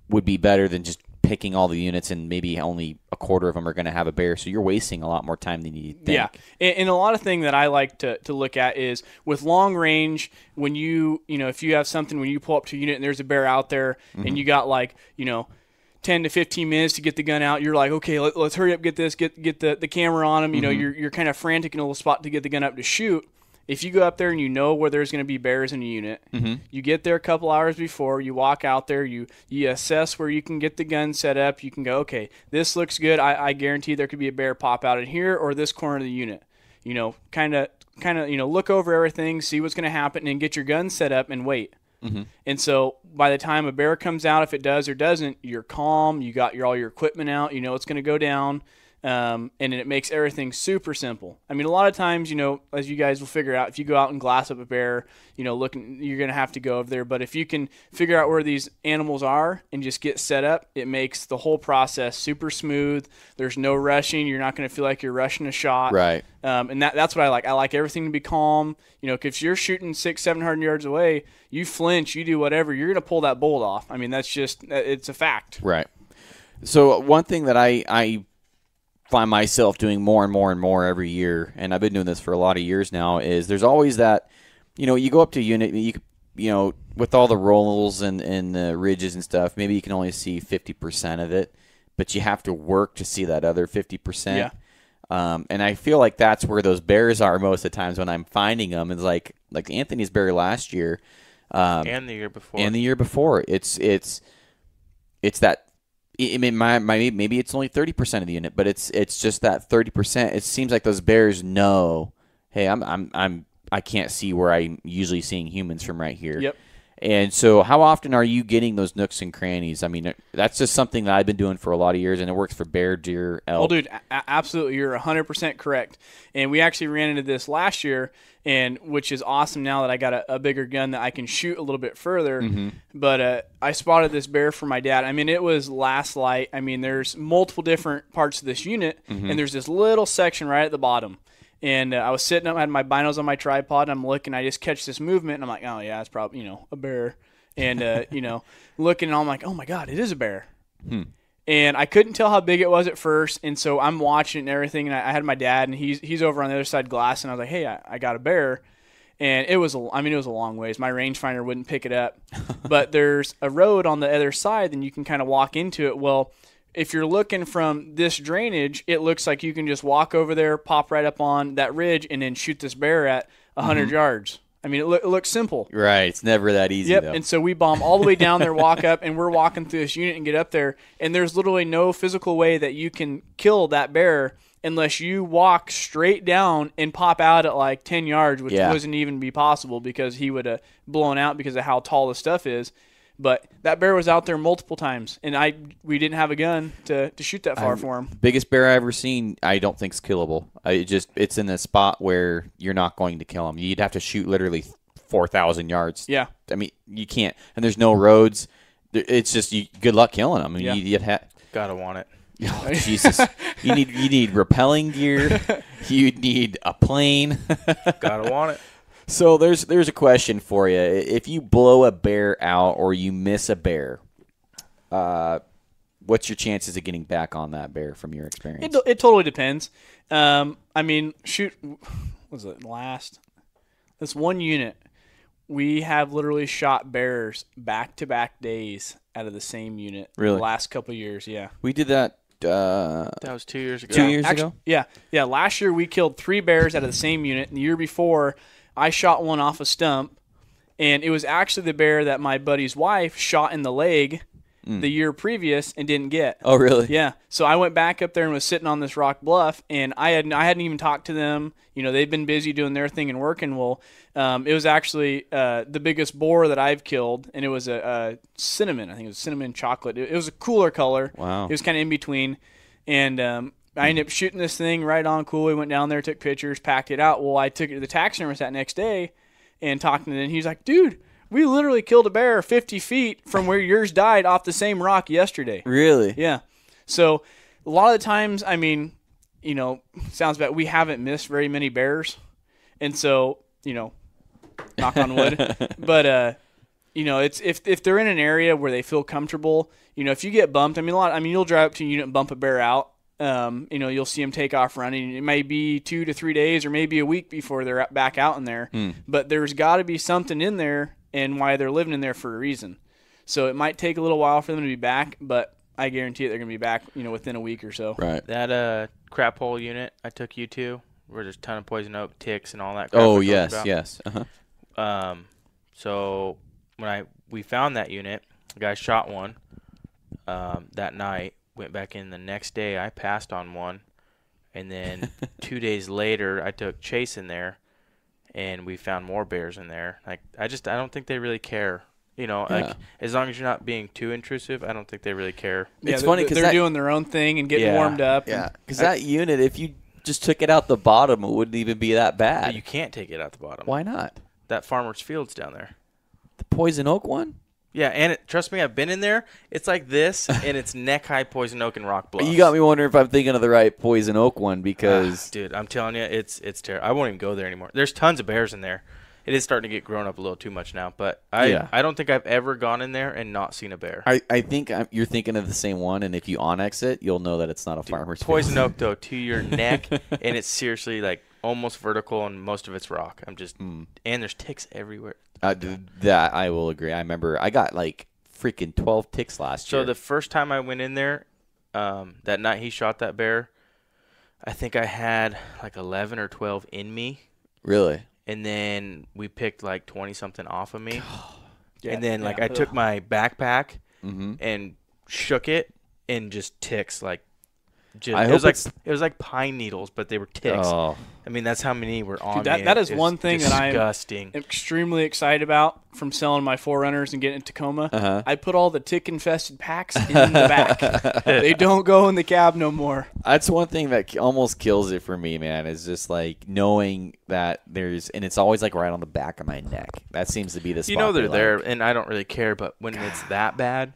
would be better than just picking all the units and maybe only a quarter of them are going to have a bear. So you're wasting a lot more time than you think. Yeah, and a lot of thing that I like to look at is with long range, when if you have something, when you pull up to a unit and there's a bear out there and you got 10 to 15 minutes to get the gun out, you're like, okay, let's hurry up, get the camera on him. You're kind of frantic in a little spot to get the gun up to shoot. If you go up there and you know where there's going to be bears in a unit, you get there a couple hours before, you walk out there, you assess where you can get the gun set up. You can go, okay, this looks good. I guarantee there could be a bear pop out in here or this corner of the unit. Kind of look over everything, see what's going to happen, and get your gun set up and wait. And so by the time a bear comes out, if it does or doesn't, you're calm. You got all your equipment out. You know it's going to go down. And it makes everything super simple. A lot of times, as you guys will figure out, if you go out and glass up a bear, you're going to have to go over there. But if you can figure out where these animals are and just get set up, it makes the whole process super smooth. There's no rushing. You're not going to feel like you're rushing a shot. Right. And that's what I like. I like everything to be calm. If you're shooting 600-700 yards away, you flinch, you do whatever, you're going to pull that bolt off. It's a fact. Right. So one thing that I find myself doing more and more and more every year, and I've been doing this for a lot of years now, is there's always that, you go up to a unit, with all the rolls and the ridges and stuff, maybe you can only see 50% of it, but you have to work to see that other 50%. Yeah. And I feel like that's where those bears are most of the times when I'm finding them. It's like Anthony's bear last year. And the year before. It's that. Maybe it's only 30% of the unit, but it's just that 30%. It seems like those bears know, hey, I can't see where I'm usually seeing humans from right here. Yep. And so how often are you getting those nooks and crannies? I mean, that's just something that I've been doing for a lot of years, and it works for bear, deer, elk. Well, dude, absolutely. You're 100% correct. And we actually ran into this last year, and which is awesome now that I got a bigger gun that I can shoot a little bit further. But I spotted this bear for my dad. I mean, it was last light. I mean, there's multiple different parts of this unit, and there's this little section right at the bottom. And I was sitting up, I had my binos on my tripod, and I'm looking, I just catch this movement, and I'm like, oh, yeah, it's probably, a bear. And, looking, and I'm like, oh, my God, it is a bear. And I couldn't tell how big it was at first, and so I'm watching and everything, and I had my dad, and he's over on the other side glass, and I was like, hey, I got a bear. And it was a long ways. My rangefinder wouldn't pick it up. But there's a road on the other side, and you can kind of walk into it. Well, if you're looking from this drainage, it looks like you can just walk over there, pop right up on that ridge, and then shoot this bear at 100 yards. I mean, it looks simple. Right. It's never that easy, Yep. though. And so we bomb all the way down there, walk up, and we're walking through this unit and get up there, and there's literally no physical way that you can kill that bear unless you walk straight down and pop out at like 10 yards, which wasn't even be possible because he would have blown out because of how tall the stuff is. But that bear was out there multiple times, and we didn't have a gun to shoot that far for him. Biggest bear I've ever seen, I don't think is killable. It's in a spot where you're not going to kill him. You'd have to shoot literally 4,000 yards. Yeah. I mean, you can't. And there's no roads. It's just good luck killing them. I mean, you'd have. Gotta want it. Oh, Jesus. You need rappelling gear. You need a plane. Gotta want it. So there's a question for you. If you blow a bear out or you miss a bear, what's your chances of getting back on that bear from your experience? It totally depends. I mean, shoot, what was it last? This one unit, we have literally shot bears back-to-back days out of the same unit. Really? The last couple of years, yeah. We did that. That was 2 years ago. 2 years ago? Yeah. Last year we killed 3 bears out of the same unit. And the year before, I shot one off a stump, and it was actually the bear that my buddy's wife shot in the leg the year previous and didn't get. Oh, really? Yeah. So I went back up there and was sitting on this rock bluff, and I hadn't even talked to them. They've been busy doing their thing and working. Well, it was actually the biggest boar that I've killed, and it was a cinnamon. I think it was cinnamon chocolate. It was a cooler color. Wow. It was kind of in between, and I ended up shooting this thing right on cool. We went down there, took pictures, packed it out. Well, I took it to the taxidermist that next day and talked to him. He's like, dude, we literally killed a bear 50 feet from where yours died off the same rock yesterday. Really? Yeah. So a lot of the times, I mean, sounds bad, we haven't missed very many bears. And so, knock on wood. But, it's if they're in an area where they feel comfortable, if you get bumped, you'll drive up to a unit and bump a bear out. You'll see them take off running. It may be 2 to 3 days or maybe a week before they're back out in there. But there's got to be something in there and why they're living in there for a reason. So it might take a little while for them to be back, but I guarantee they're going to be back, within a week or so. Right. That crap hole unit I took you to, where there's a ton of poison oak, ticks, and all that crap. Oh, yes. Uh-huh. So when we found that unit, the guy shot one that night. Went back in the next day. I passed on one, and then 2 days later, I took Chase in there, and we found more bears in there. I don't think they really care. As long as you're not being too intrusive, I don't think they really care. Yeah, it's funny because they're doing their own thing and getting warmed up. Yeah, because that unit, if you just took it out the bottom, it wouldn't even be that bad. But you can't take it out the bottom. Why not? That farmer's field's down there. The poison oak one? Yeah, and trust me, I've been in there. It's like this, and it's neck-high poison oak and rock bluffs. You got me wondering if I'm thinking of the right poison oak one because... dude, I'm telling you, it's terrible. I won't even go there anymore. There's tons of bears in there. It is starting to get grown up a little too much now, but I don't think I've ever gone in there and not seen a bear. I think you're thinking of the same one, and if you onyx it, you'll know that it's not a farmer's poison field. oak, though, to your neck, and it's seriously like almost vertical, and most of it's rock. I'm just and there's ticks everywhere. That I will agree. I remember I got like freaking 12 ticks last year. So the first time I went in there, that night he shot that bear, I think I had like 11 or 12 in me. Really? And then we picked like 20-something off of me. And then I took my backpack and shook it, and just ticks like It was like pine needles, but they were ticks. Oh. I mean, that's how many were on Dude, me. that is It was one thing that I'm disgusting. extremely excited about from selling my 4Runners and getting in Tacoma. Uh-huh. I put all the tick-infested packs in the back. They don't go in the cab no more. That's one thing that almost kills it for me, man, is just like knowing that and it's always like right on the back of my neck. That seems to be the spot. You know they're they there, like. and I don't really care, but when it's that bad.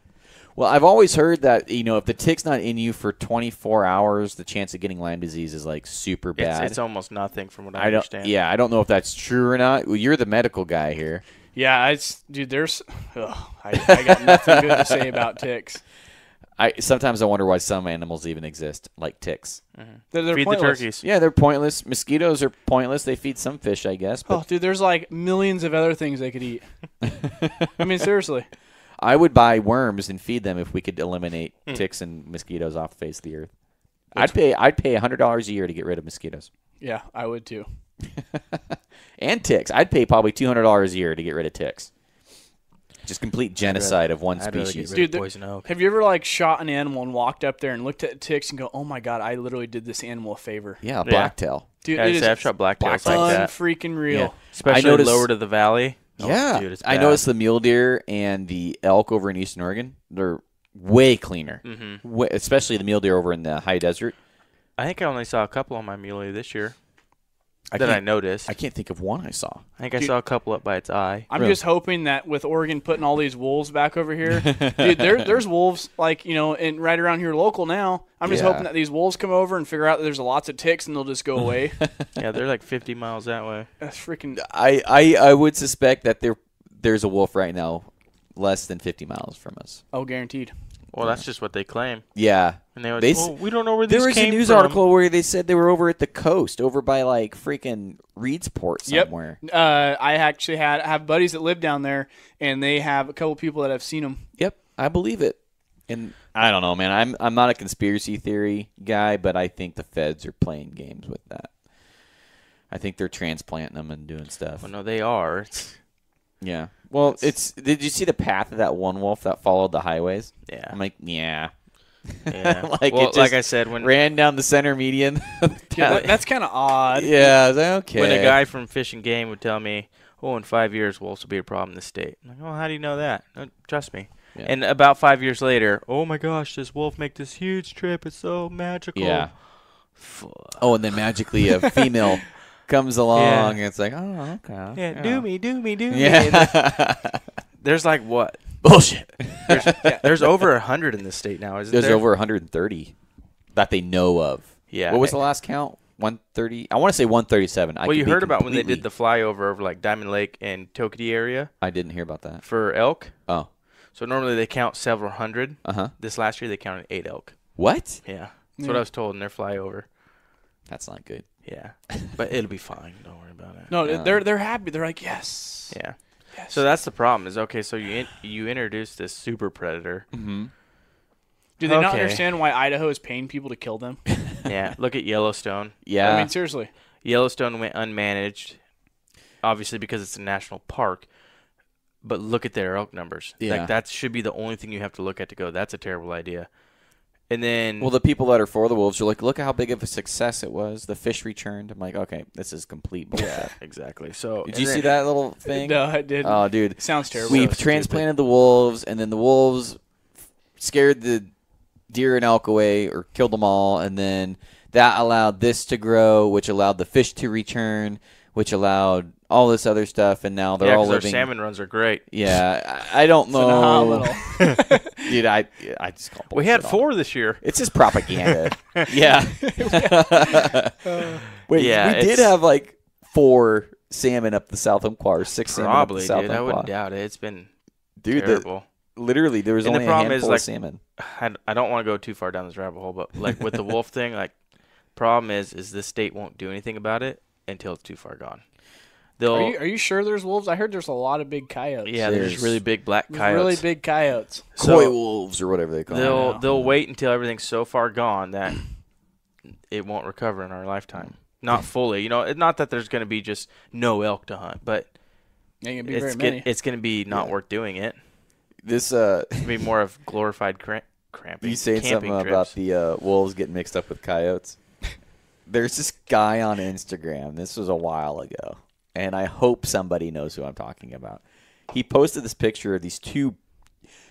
Well, I've always heard that, if the tick's not in you for 24 hours, the chance of getting Lyme disease is like super bad. It's almost nothing from what I understand. Yeah, I don't know if that's true or not. Well, you're the medical guy here. Yeah, dude, I got nothing good to say about ticks. Sometimes I wonder why some animals even exist, like ticks. Mm-hmm. They're Feed pointless. the turkeys. Yeah, they're pointless. Mosquitoes are pointless. They feed some fish, I guess. But Oh, dude, there's like millions of other things they could eat. I mean, seriously. I would buy worms and feed them if we could eliminate ticks and mosquitoes off the face of the earth. I'd pay $100 a year to get rid of mosquitoes. Yeah, I would too. And ticks. I'd pay probably $200 a year to get rid of ticks. Just complete genocide of one I'd rather species. get rid of Dude, poison oak. Have you ever like shot an animal and walked up there and looked at ticks and go, "Oh my god, I literally did this animal a favor." Yeah, blacktail. Dude, Yeah, it is I've shot blacktails like that. freaking real. Yeah. Especially noticed- lower to the valley. Yeah, Dude, it's I bad. noticed the mule deer and the elk over in Eastern Oregon. They're way cleaner, especially the mule deer over in the high desert. I think I only saw a couple on my muley this year I that I can't- noticed. I can't think of one I saw. I think I saw a couple up by its eye. I'm Really? just hoping that with Oregon putting all these wolves back over here, dude, there's wolves like and right around here local now. I'm just Yeah. hoping that these wolves come over and figure out that there's lots of ticks and they'll just go away. Yeah, they're like 50 miles that way. That's freaking. I would suspect that there's a wolf right now less than 50 miles from us. Oh, guaranteed. Well, that's just what they claim. Yeah. And they would, They we don't know where these There was came a news from. article where they said they were over at the coast, over by like freaking Reedsport somewhere. Yep. I actually have buddies that live down there, and they have a couple people that have seen them. Yep, I believe it. And I don't know, man. I'm not a conspiracy theory guy, but I think the feds are playing games with that. I think they're transplanting them and doing stuff. Well, no, they are. Yeah. Well, did you see the path of that one wolf that followed the highways? Yeah. I'm like, yeah. Yeah. Like, well, it just like I said, when ran down the center median. Yeah, that's kind of odd. Yeah, I was like, okay. when a guy from Fish and Game would tell me, "Oh, in 5 years, wolves will be a problem in the state," I'm like, "Oh, how do you know that? Trust me." Yeah. And about 5 years later, "Oh my gosh, this wolf make this huge trip. It's so magical." Yeah. Oh, and then magically a female comes along, and it's like, oh, okay. Yeah, do me. Yeah. There's like what? Bullshit. There's over 100 in this state now, isn't There's there? over 130 that they know of. Yeah. What was the last count? 130? I want to say 137. Well, you heard about when they did the flyover over like Diamond Lake and Toketee area I didn't hear about that. for elk. Oh. So normally they count several hundred. Uh-huh. This last year they counted 8 elk. What? Yeah. That's what I was told in their flyover. That's not good. Yeah. But it'll be fine. Don't worry about it. No, they're happy. They're like, yes. Yeah. Yes. So that's the problem is, okay, so you introduce this super predator. Mm-hmm. Do they not Okay. understand why Idaho is paying people to kill them? Yeah. Look at Yellowstone. Yeah. I mean, seriously. Yellowstone went unmanaged, obviously because it's a national park. But look at their elk numbers. Yeah. Like that should be the only thing you have to look at to go, that's a terrible idea. And then Well, the people that are for the wolves are like, look at how big of a success it was. The fish returned. I'm like, okay, this is complete bullshit. yeah, exactly. So Did you see that little thing? No, I didn't. Oh, dude. Sounds terrible. We So transplanted the wolves, and then the wolves scared the deer and elk away or killed them all, and then that allowed this to grow, which allowed the fish to return, which allowed all this other stuff, and now they're all 'cause our living. salmon runs are great. Yeah, I don't know. Phenomenal. Dude, I just call We had bullshit on it. 4 this year. It's just propaganda. Yeah. Wait, Yeah, we did it's- have like 4 salmon up the South Umpqua, or 6 salmon up Probably, the South dude. I Umpqua. wouldn't doubt it. It's been Dude, terrible. literally, there was And the only a problem is, handful like, of salmon. I don't want to go too far down this rabbit hole, but like with the wolf thing, like problem is this state won't do anything about it until it's too far gone. They'll Are you sure there's wolves? I heard there's a lot of big coyotes. yeah, there's There's- really big black There's coyotes. really big coyotes. Coy So wolves or whatever they call them. they'll wait until everything's so far gone that it won't recover in our lifetime. Not fully, not that there's going to be just no elk to hunt, but Ain't gonna be very many. it's going to be not Yeah. worth doing it. This It's going to be more of glorified cramping. You saying camping something trips. about the wolves getting mixed up with coyotes? There's this guy on Instagram. This was a while ago, and I hope somebody knows who I'm talking about. He posted this picture of these two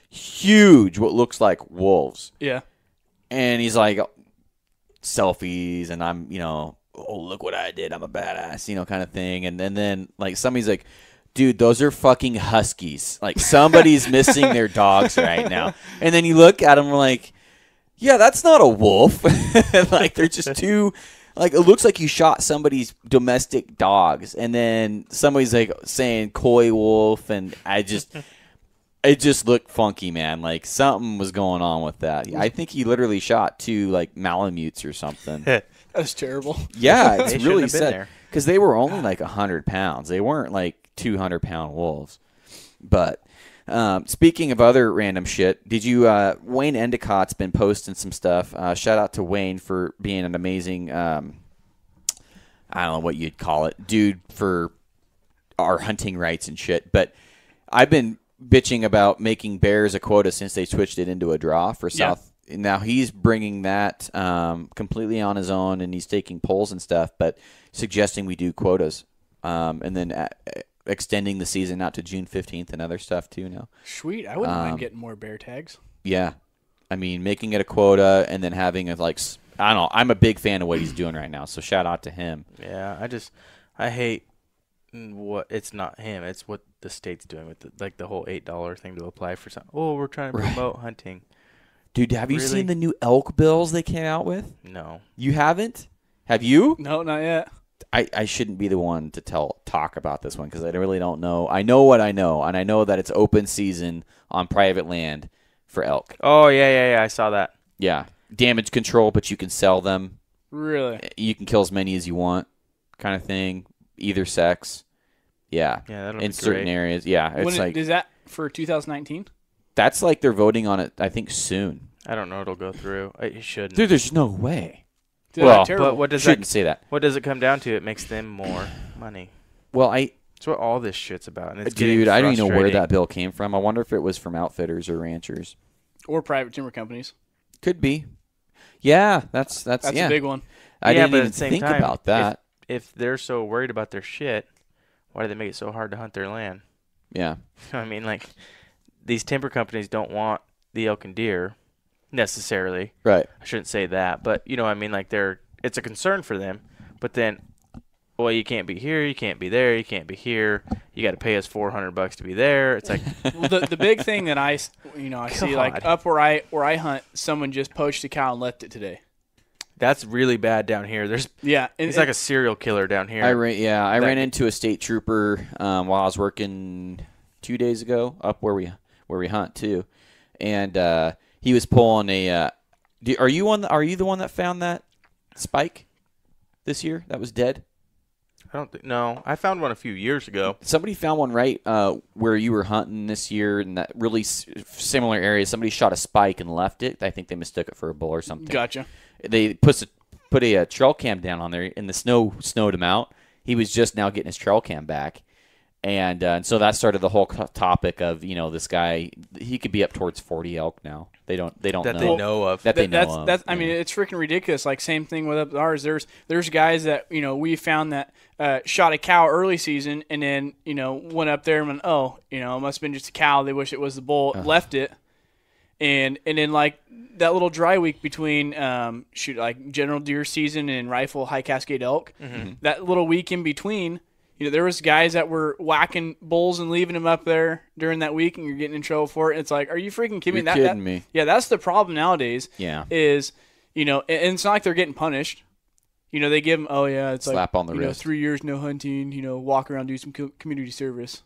huge, what looks like wolves. Yeah. And he's like, selfies, and I'm, oh, look what I did. I'm a badass, kind of thing. And then like, somebody's like, dude, those are fucking huskies. Like, somebody's missing their dogs right now. And then you look at them like, yeah, that's not a wolf. Like, they're just two. Like, it looks like you shot somebody's domestic dogs. And then somebody's like saying coy wolf, and it just looked funky, man. Like, something was going on with that. I think he literally shot two, like, Malamutes or something. That's terrible. Yeah, it's They really shouldn't have been sad. there. Because they were only like 100 pounds. They weren't like 200-pound wolves. But speaking of other random shit, did you Wayne Endicott's been posting some stuff. Shout out to Wayne for being an amazing, I don't know what you'd call it, dude for our hunting rights and shit. But I've been bitching about making bears a quota since they switched it into a draw for South. Now he's bringing that completely on his own, and he's taking polls and stuff, but suggesting we do quotas, and then extending the season out to June 15th and other stuff too now. Sweet. I wouldn't mind getting more bear tags. Yeah. I mean, making it a quota and then having it like, I don't know. I'm a big fan of what he's doing right now, so shout out to him. Yeah, I hate what it's not him. It's what the state's doing with the whole $8 thing to apply for something. Oh, we're trying to promote hunting. Dude, have you Really? seen the new elk bills they came out with? No. You haven't? Have you? No, not yet. I shouldn't be the one to talk about this one because I really don't know. I know what I know, and I know that it's open season on private land for elk. Oh, yeah. I saw that. Yeah. Damage control, but you can sell them. Really? You can kill as many as you want kind of thing, either sex. Yeah. Yeah, that'll in be certain great. areas. Yeah. It's Is that for 2019? that's like they're voting on it, I think, soon. I don't know it'll go through. It shouldn't. Dude, there's no way. Dude, Well, that's terrible. But what does Shouldn't say that. What does it come down to? It makes them more money. Well, That's what all this shit's about. And it's dude, I don't even know where frustrating. that bill came from. I wonder if it was from outfitters or ranchers. Or private timber companies. Could be. Yeah, that's That's yeah. a big one. I Yeah, didn't but even at the same think time, about that. If they're so worried about their shit, why do they make it so hard to hunt their land? Yeah. I mean, like, these timber companies don't want the elk and deer necessarily. Right. I shouldn't say that, but you know what I mean? Like, it's a concern for them. But then, well, you can't be here, you can't be there, you can't be here. You got to pay us $400 to be there. It's like, Well, the big thing that I see, like God. up where I hunt, someone just poached a cow and left it today. that's really bad down here. Yeah, and He's like a serial killer down here. I ran into a state trooper while I was working 2 days ago up where we hunt too, and he was pulling a. Are you the one that found that spike this year that was dead? I don't think. No, I found one a few years ago. Somebody found one right where you were hunting this year in that really similar area. Somebody shot a spike and left it. I think they mistook it for a bull or something. Gotcha. They put a trail cam down on there, and the snow snowed him out. He was just now getting his trail cam back, and so that started the whole topic of this guy. He could be up towards 40 elk now. They don't That know they know of. that they know of. That's I mean, it's freaking ridiculous. Like, same thing with up ours. There's guys that we found that shot a cow early season and then went up there and went, it must have been just a cow. They wish it was the bull. Left it, and then like that little dry week between like general deer season and rifle high cascade elk. Mm-hmm. That little week in between. There was guys that were whacking bulls and leaving them up there during that week, and you're getting in trouble for it. It's like, are you freaking kidding me? You're kidding me. Yeah, that's the problem nowadays. Yeah. Is, and it's not like they're getting punished. They give them, it's Slap like, on the wrist. 3 years no hunting, walk around, do some community service,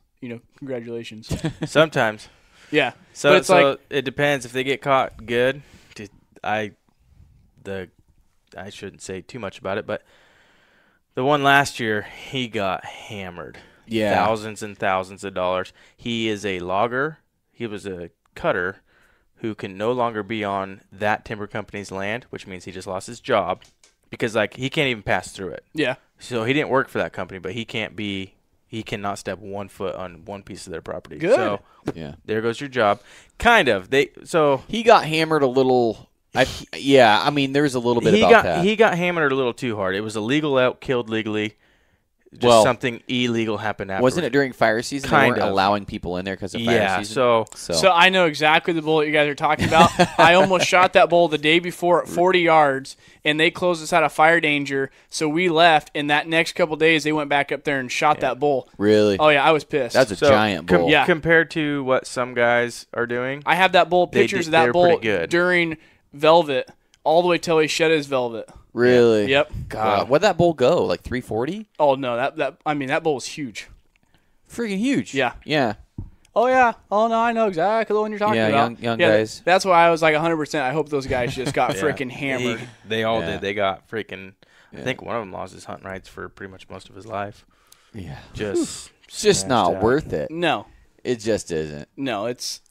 congratulations. Sometimes. Yeah. So, but it's like, it depends. If they get caught good, I shouldn't say too much about it, but the one last year, he got hammered. Yeah. Thousands and thousands of dollars. He is a logger. He was a cutter who can no longer be on that timber company's land, which means he just lost his job because, like, he can't even pass through it. yeah. So he didn't work for that company, but he can't be he cannot step 1 foot on one piece of their property. Good. So Yeah. there goes your job. Kind of. He got hammered a little. I mean, there's a little bit about that. He got hammered a little too hard. It was illegal out, killed legally. Just something illegal happened after. Wasn't it during fire season? They weren't allowing people in there because of fire season? So I know exactly the bull that you guys are talking about. I almost shot that bull the day before at 40 yards, and they closed us out of fire danger, so we left, and that next couple days they went back up there and shot that bull. Really? Oh, yeah, I was pissed. That's a giant bull. Yeah. Compared to what some guys are doing, I have that bull, pictures of that bull during velvet, all the way till he shed his velvet. Really? Yep. God, what'd that bull go? Like 340? Oh no, that bull was huge. Freaking huge. Yeah. Yeah. Oh yeah. Oh no, I know exactly the one you're talking about. Young guys. That's why I was like 100%. I hope those guys just got freaking hammered. They all did. They got freaking. I think one of them lost his hunting rights for pretty much most of his life. Yeah. Just. It's just not worth it. No. It just isn't. No, it's.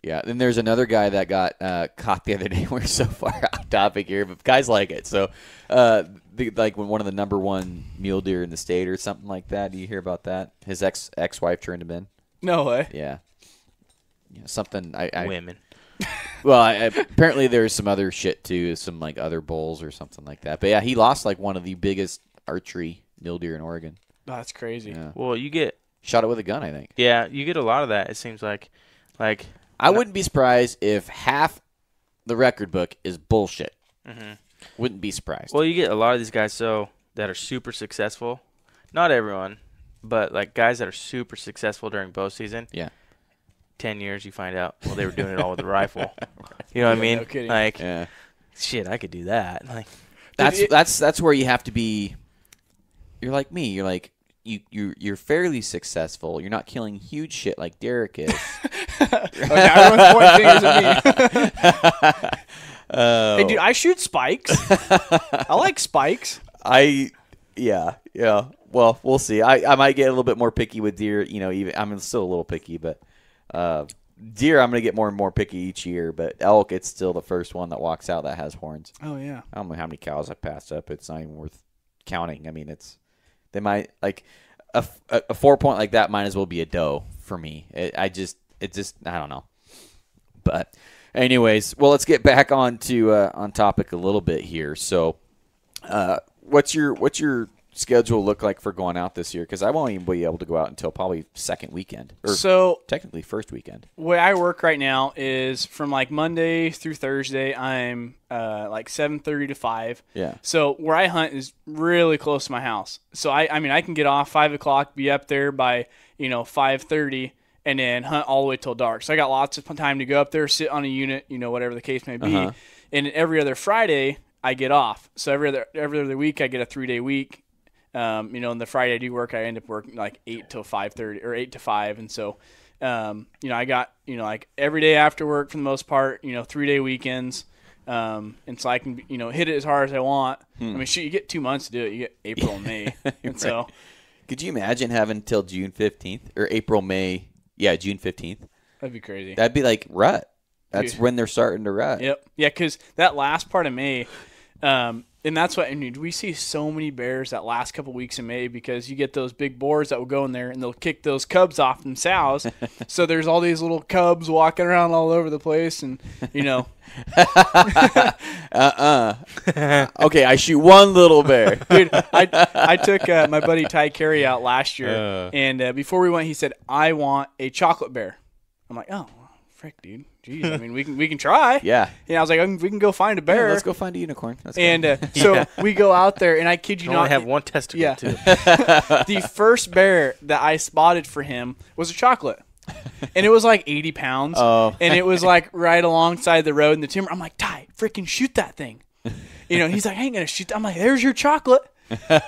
Yeah, then there's another guy that got caught the other day. We're so far off topic here, but guys like it. So, like when one of the number one mule deer in the state or something like that. Do you hear about that? His ex-wife turned him in. No way. Yeah. Something. Women. Well, apparently there's some other shit too, some like other bulls or something like that. But yeah, he lost like one of the biggest archery mule deer in Oregon. Oh, that's crazy. Yeah. Well, you get. Shot it with a gun, I think. Yeah, you get a lot of that. It seems like. I wouldn't be surprised if half the record book is bullshit. Mm-hmm. Wouldn't be surprised. Well, you get a lot of these guys that are super successful. Not everyone, but like guys that are super successful during bow season. Yeah. 10 years, you find out. Well, they were doing it all with a rifle. You know what I mean? No kidding. Like, yeah. Shit, I could do that. Like, that's where you have to be. You're like me. You're like. You're fairly successful. You're not killing huge shit like Derek is. Everyone's pointing fingers at me. Hey, dude, I shoot spikes. I like spikes. Yeah. Well, we'll see. I might get a little bit more picky with deer. Even I'm still a little picky, but deer I'm gonna get more and more picky each year. But elk, it's still the first one that walks out that has horns. Oh yeah. I don't know how many cows I passed up. It's not even worth counting. I mean, they might like a 4-point like that might as well be a doe for me. I don't know. But anyways, well, let's get back on topic a little bit here. So, what's your schedule look like for going out this year? Because I won't even be able to go out until probably second weekend, or so technically first weekend. The way I work right now is from like Monday through Thursday. I'm like 7:30 to 5. Yeah. So where I hunt is really close to my house. So I mean I can get off 5 o'clock, be up there by 5:30, and then hunt all the way till dark. So I got lots of time to go up there, sit on a unit, whatever the case may be. Uh-huh. And every other Friday I get off. So every other week I get a 3-day week. And the Friday I do work, I end up working like 8 till 5:30 or 8 to 5. And so, I got, like every day after work for the most part, 3-day weekends. And so I can, hit it as hard as I want. I mean, shoot, you get 2 months to do it. You get April and May. And Right. so, could you imagine having until June 15th or April, May? Yeah, June 15th. that'd be crazy. That'd be like rut. That's when they're starting to rut. Yep. Yeah. Cause that last part of May, and that's what, and we see so many bears that last couple weeks in May because you get those big boars that will go in there and they'll kick those cubs off them sows. So there's all these little cubs walking around all over the place, and Okay, I shoot one little bear. Dude, I took my buddy Ty Carey out last year, and before we went, he said, "I want a chocolate bear." I'm like, "Oh, frick, dude. Jeez, I mean, we can try." Yeah. I was like, "We can go find a bear." Yeah, let's go find a unicorn. Let's go. And so we go out there, and I kid you you not, only have one testicle, yeah. too. The first bear that I spotted for him was a chocolate. And it was like 80 pounds. Oh. And it was like right alongside the road in the timber. I'm like, Ty, freaking shoot that thing. He's like, I ain't going to shoot that. I'm like, there's your chocolate.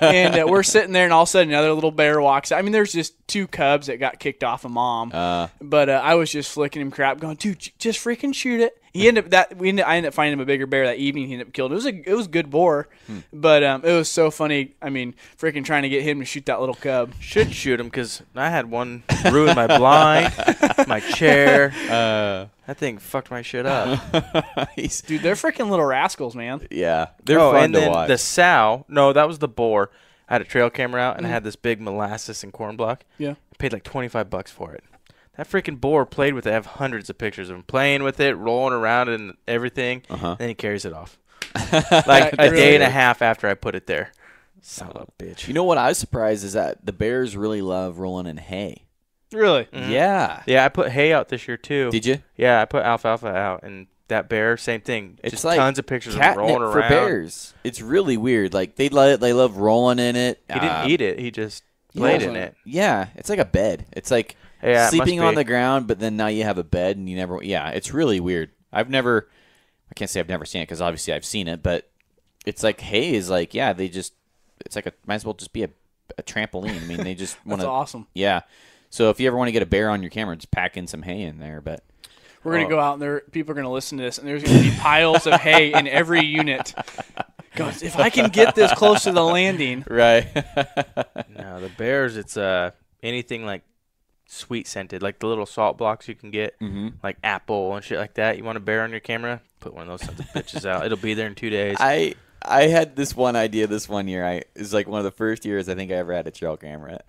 And we're sitting there, and all of a sudden another little bear walks out. I mean, there's just 2 cubs that got kicked off of mom. But I was just flicking him crap, going, dude, just freaking shoot it. I ended up finding him a bigger bear that evening. He ended up killing. It was a good boar, but it was so funny. I mean, freaking trying to get him to shoot that little cub. Should shoot him because I had one ruin my blind, my chair. That thing fucked my shit up. Dude, they're freaking little rascals, man. Yeah, they're fun and to then watch. the sow. No, that was the boar. I had a trail camera out, and I had this big molasses and corn block. Yeah. I paid like $25 for it. That freaking boar played with it. I have hundreds of pictures of him playing with it, rolling around and everything. And then he carries it off. Like a day and a half after I put it there. Son of a bitch. You know what I was surprised is that the bears really love rolling in hay. Really? Mm-hmm. Yeah. Yeah, I put hay out this year too. Did you? Yeah, I put alfalfa out, and that bear, same thing. It's just like tons of pictures of him rolling catnip around. for bears. It's really weird. Like they love rolling in it. He didn't eat it. He just played in it. Yeah, it's like a bed. It's like sleeping on the ground, but then now you have a bed and you never. Yeah, it's really weird. I can't say I've never seen it because obviously I've seen it, but it's like hay is like it's like might as well just be a trampoline. I mean, they just want to. That's awesome. Yeah. So if you ever want to get a bear on your camera, just pack in some hay in there. But we're going to go out and people are going to listen to this, and there's going to be piles of hay in every unit. Goes, if I can get this close to the landing. Right. No, the bears, it's anything like sweet scented, like the little salt blocks you can get, like apple and shit like that. You want a bear on your camera? Put one of those sons of bitches out. It'll be there in 2 days. I had this one idea this one year. It was like one of the first years I think I ever had a trail camera.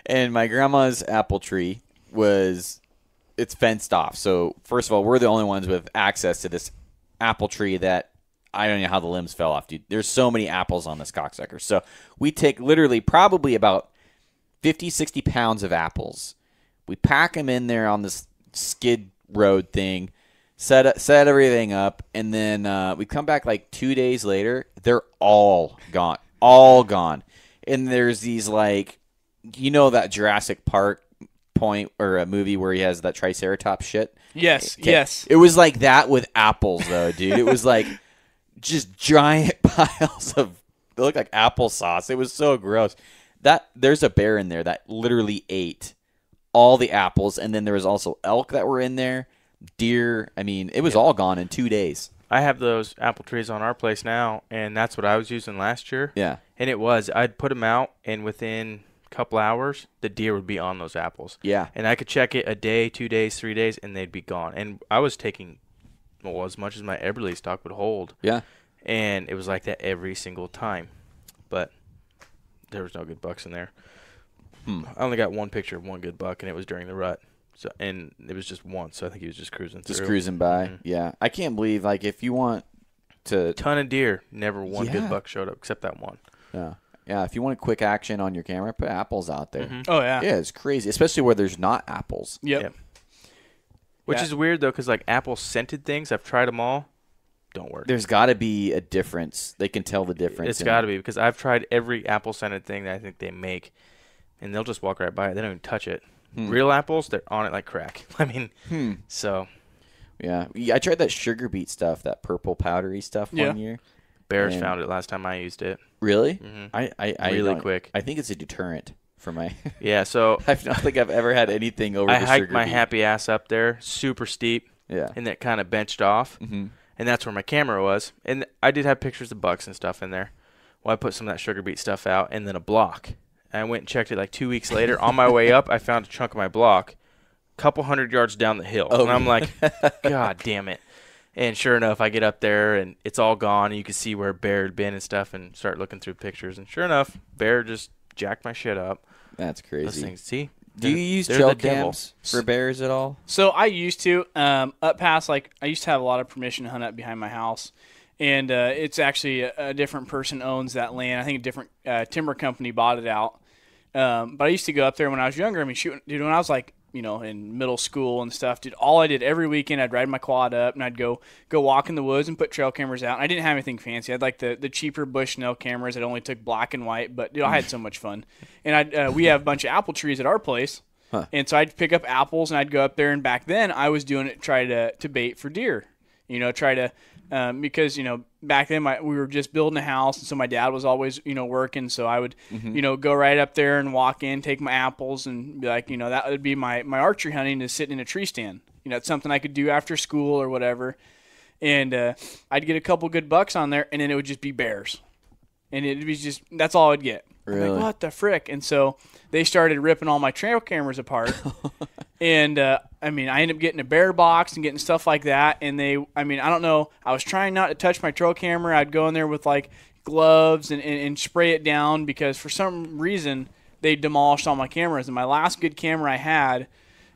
And my grandma's apple tree it's fenced off. So first of all, we're the only ones with access to this apple tree that I don't know how the limbs fell off, dude. There's so many apples on this cocksucker. So we take literally probably about 50, 60 pounds of apples. We pack them in there on this skid road thing, set everything up, and then we come back like 2 days later. They're all gone. All gone. And there's these like, that Jurassic Park point or a movie where he has that Triceratops shit? Yes, Okay. yes. It was like that with apples, though, dude. It was like just giant piles they look like applesauce. It was so gross. There's a bear in there that literally ate all the apples, and then there was also elk that were in there, deer. I mean, it was all gone in 2 days. I have those apple trees on our place now, and that's what I was using last year. Yeah. And I'd put them out, and within a couple hours, the deer would be on those apples. Yeah. And I could check it a day, 2 days, 3 days, and they'd be gone. And I was taking, as much as my Eberly stock would hold. Yeah. And it was like that every single time. But there was no good bucks in there. I only got one picture of one good buck, and it was during the rut. So, and it was just once, so I think he was just cruising through. Just cruising by. Yeah. I can't believe, like, if you want to... Ton of deer. Never one good buck showed up, except that one. Yeah. Yeah, if you want a quick action on your camera, put apples out there. Oh, yeah. Yeah, it's crazy, especially where there's not apples. Yep. Which is weird, though, because, like, apple-scented things, I've tried them all. Don't work. There's got to be a difference. They can tell the difference. It's got to be, because I've tried every apple-scented thing that I think they make, and they'll just walk right by it. They don't even touch it. Real apples, they're on it like crack. I mean, so. Yeah. I tried that sugar beet stuff, that purple powdery stuff one year. Bears found it last time I used it. Really? Mm-hmm. I really quick. I think it's a deterrent for my... Yeah, so. I don't think I've ever had anything over the sugar I hiked my beet. happy ass up there, super steep. Yeah. And that kind of benched off. Mm-hmm. And that's where my camera was. And I did have pictures of bucks and stuff in there. Well, I put some of that sugar beet stuff out and then a block. And I went and checked it like 2 weeks later. On my way up, I found a chunk of my block a couple 100 yards down the hill. And I'm like, God damn it. And sure enough, I get up there and it's all gone. And you can see where a bear had been and stuff and start looking through pictures. And sure enough, bear just jacked my shit up. That's Those crazy. things, see? Do you use They're trail the devil. cams for bears at all? So I used to up past, like, I used to have a lot of permission to hunt up behind my house, and it's actually a different person owns that land. I think a different timber company bought it out. But I used to go up there when I was younger. I mean, shoot, dude, when I was like, in middle school and stuff, dude, all I did every weekend, I'd ride my quad up and I'd go walk in the woods and put trail cameras out. And I didn't have anything fancy. I had like the cheaper Bushnell cameras that only took black and white, but dude, I had so much fun. And we have a bunch of apple trees at our place. Huh. And so I'd pick up apples and I'd go up there. And back then I was doing it, try to bait for deer, because, back then we were just building a house. And so my dad was always, working. So I would, go right up there and walk in, take my apples and be like, that would be my archery hunting is sitting in a tree stand. It's something I could do after school or whatever. And I'd get a couple good bucks on there and then it would just be bears. And it'd be just, that's all I'd get. Really? I'm like, what the frick? And so they started ripping all my trail cameras apart. And I ended up getting a bear box and getting stuff like that. And I don't know. I was trying not to touch my trail camera. I'd go in there with like gloves and spray it down because for some reason they demolished all my cameras. And my last good camera I had,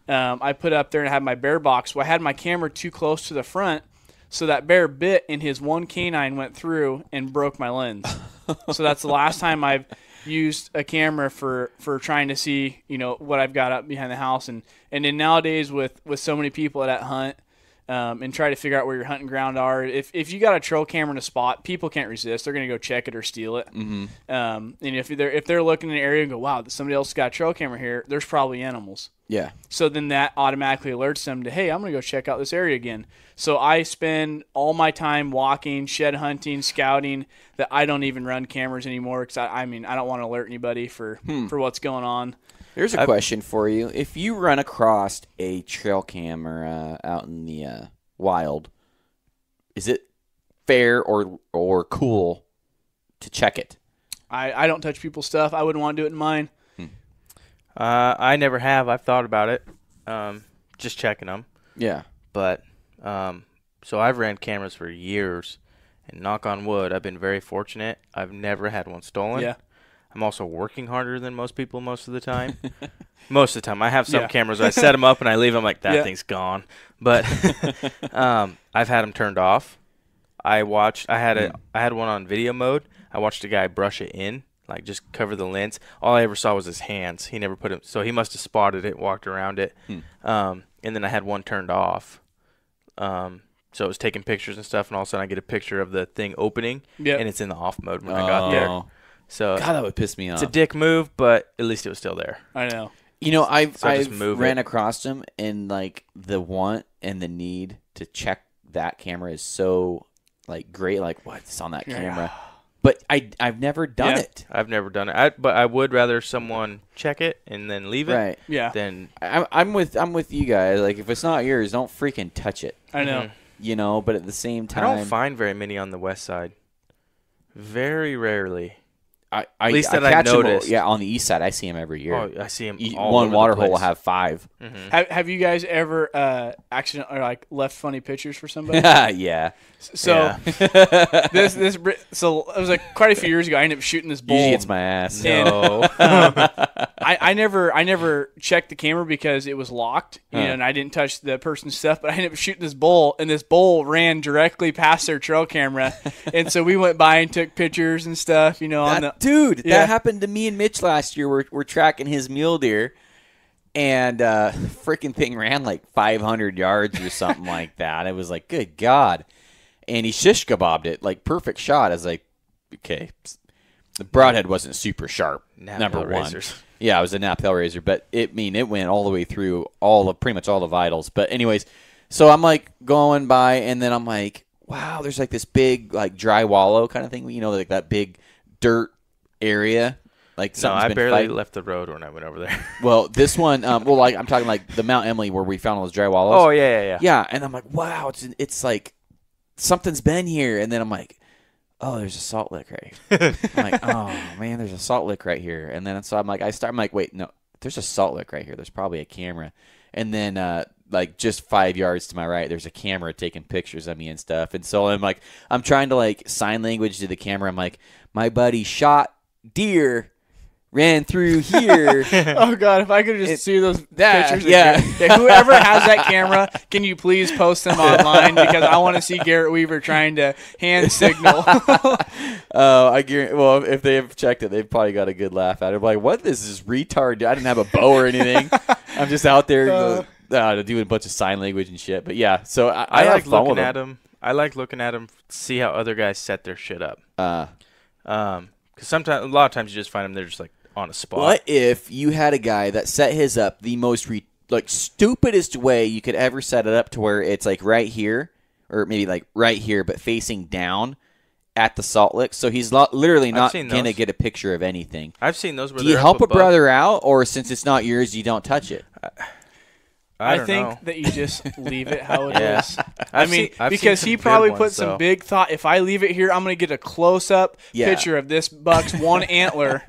I put up there and I had my bear box. Well, I had my camera too close to the front. So that bear bit and his one canine went through and broke my lens. So that's the last time I've used a camera for trying to see, what I've got up behind the house. And then nowadays with so many people that hunt and try to figure out where your hunting ground are, if you got a trail camera in a spot, people can't resist. They're going to go check it or steal it. Mm-hmm. And if they're looking in an area and go, wow, somebody else got a trail camera here, there's probably animals. Yeah. So then that automatically alerts them to, hey, I'm going to go check out this area again. So I spend all my time walking, shed hunting, scouting, that I don't even run cameras anymore because, I don't want to alert anybody for what's going on. Here's a question for you. If you run across a trail camera out in the wild, is it fair or cool to check it? I don't touch people's stuff. I wouldn't want to do it in mine. I never have. I've thought about it, just checking them. Yeah. But so I've ran cameras for years, and knock on wood, I've been very fortunate. I've never had one stolen. Yeah. I'm also working harder than most people most of the time. Most of the time. I have some cameras where I set them up and I leave them like, that thing's gone. But I've had them turned off. I had one on video mode. I watched a guy brush it in, like just cover the lens. All I ever saw was his hands. He never put it, so he must have spotted it, walked around it. And then I had one turned off. So it was taking pictures and stuff, and all of a sudden I get a picture of the thing opening, and it's in the off mode when I got there. So God, that would piss me off. It's a dick move, but at least it was still there. I know. I've ran across them, and like the want and the need to check that camera is so like great. Like, what's on that camera? But I've never done it. I've never done it. But I would rather someone check it and then leave it. Right. Yeah. Then I'm with you guys. Like, if it's not yours, don't freaking touch it. I know. But at the same time, I don't find very many on the west side. Very rarely. At least that I've noticed. On the east side, I see them every year. Oh, I see them all one over water the place. hole will have 5. Mm-hmm. Have you guys ever accidentally like left funny pictures for somebody? Yeah. So so it was like quite a few years ago. I ended up shooting this bull. Usually it's my ass. No. I never checked the camera because it was locked, and I didn't touch the person's stuff. But I ended up shooting this bull, and this bull ran directly past their trail camera, and so we went by and took pictures and stuff. That happened to me and Mitch last year. We're tracking his mule deer, and freaking thing ran like 500 yards or something like that. It was like, good God. And he shish kebabbed it, like perfect shot. I was like, okay. The broadhead wasn't super sharp. Number one. Razors. Yeah, it was a nap Hellraiser, but it went all the way through pretty much all the vitals. But anyways, so I'm like going by, and then I'm like, wow, there's like this big like dry wallow kind of thing, like that big dirt area. Like I barely left the road when I went over there. Well, this one, like I'm talking like the Mount Emily where we found all those dry wallows. Oh yeah. Yeah, and I'm like, wow, it's like something's been here, and then I'm like, oh, there's a salt lick right here. I'm like, oh man, there's a salt lick right here, and then so I'm like, wait, no, there's a salt lick right here. There's probably a camera, and then like just 5 yards to my right, there's a camera taking pictures of me and stuff, and so I'm trying to like sign language to the camera. I'm like, my buddy shot deer. Ran through here. Oh God! If I could just see those pictures, yeah. Whoever has that camera, can you please post them online because I want to see Garrett Weaver trying to hand signal. I guarantee. Well, if they have checked it, they've probably got a good laugh at it. Like, what is this retard? I didn't have a bow or anything. I'm just out there doing a bunch of sign language and shit. But yeah, so I like looking at them. I like looking at them, see how other guys set their shit up. Because sometimes, a lot of times, you just find them they're just like on a spot. What if you had a guy that set his up the most stupidest way you could ever set it up to where it's like right here, or maybe like right here, but facing down at the salt lick, so he's literally not gonna get a picture of anything. I've seen those. Where do you help a brother out, or since it's not yours, you don't touch it? I think that you just leave it how it is. I've because seen he probably put ones, some big thought. If I leave it here, I'm going to get a close-up picture of this buck's one antler.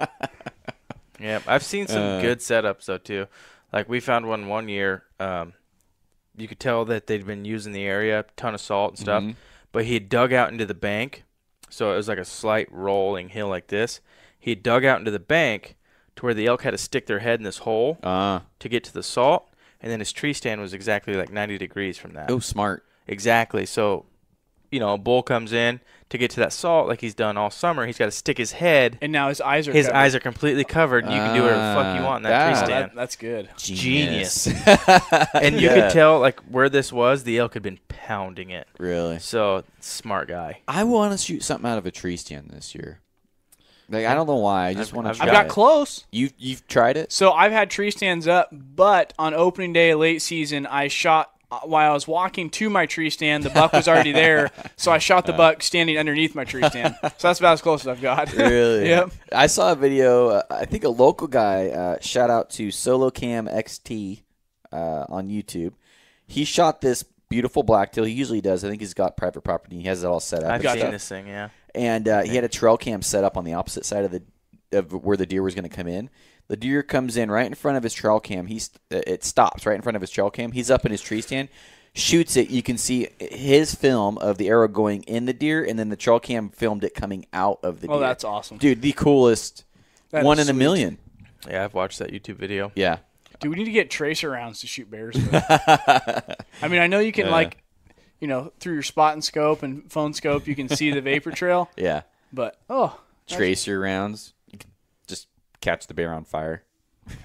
Yeah, I've seen some good setups though too. Like we found one year. you could tell that they'd been using the area, ton of salt and stuff. Mhm. But he had dug out into the bank, so it was like a slight rolling hill like this. He had dug out into the bank to where the elk had to stick their head in this hole to get to the salt, and then his tree stand was exactly like 90 degrees from that. Oh, smart. Exactly. So, a bull comes in to get to that salt like he's done all summer. He's got to stick his head. And now his eyes are His covered. eyes are completely covered, and you can do whatever the fuck you want in that tree stand. That's good. Genius. And you could tell, like, where this was, the elk had been pounding it. Really? So, smart guy. I want to shoot something out of a tree stand this year. Like, I don't know why. I just want to try I've got it. close. You've tried it? So I've had tree stands up, but on opening day of late season, I shot while I was walking to my tree stand. The buck was already there, so I shot the buck standing underneath my tree stand. So that's about as close as I've got. Really? Yep. I saw a video. I think a local guy. Shout out to SoloCam XT on YouTube. He shot this beautiful blacktail. He usually does. I think he's got private property. He has it all set up. I've and seen stuff. this thing, yeah. And he had a trail cam set up on the opposite side of where the deer was going to come in. The deer comes in right in front of his trail cam. It stops right in front of his trail cam. He's up in his tree stand, shoots it. You can see his film of the arrow going in the deer, and then the trail cam filmed it coming out of the deer. Oh, that's awesome. Dude, the coolest one in a million. Yeah, I've watched that YouTube video. Yeah. Dude, we need to get tracer rounds to shoot bears with. I mean, I know you can, through your spot and scope and phone scope, you can see the vapor trail. Yeah. But, Tracer rounds. You can just catch the bear on fire.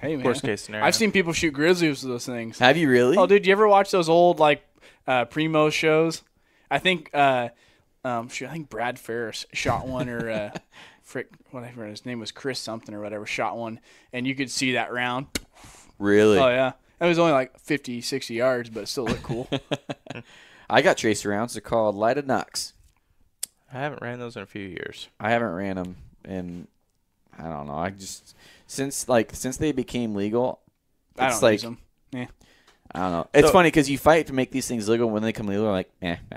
hey, man. Worst case scenario. I've seen people shoot grizzlies with those things. Have you really? Oh, dude, you ever watch those old, Primo shows? I think, I think Brad Ferris shot one, or whatever his name was, Chris something or whatever, shot one, and you could see that round. Really? Oh, yeah. It was only like 50, 60 yards, but it still looked cool. I got tracer rounds. They're called Lighted Nux. I haven't ran those in a few years. I haven't ran them in, I don't know. I just since they became legal, I it's don't like use them. Yeah. I don't know. It's funny because you fight to make these things legal. When they come legal, you're like,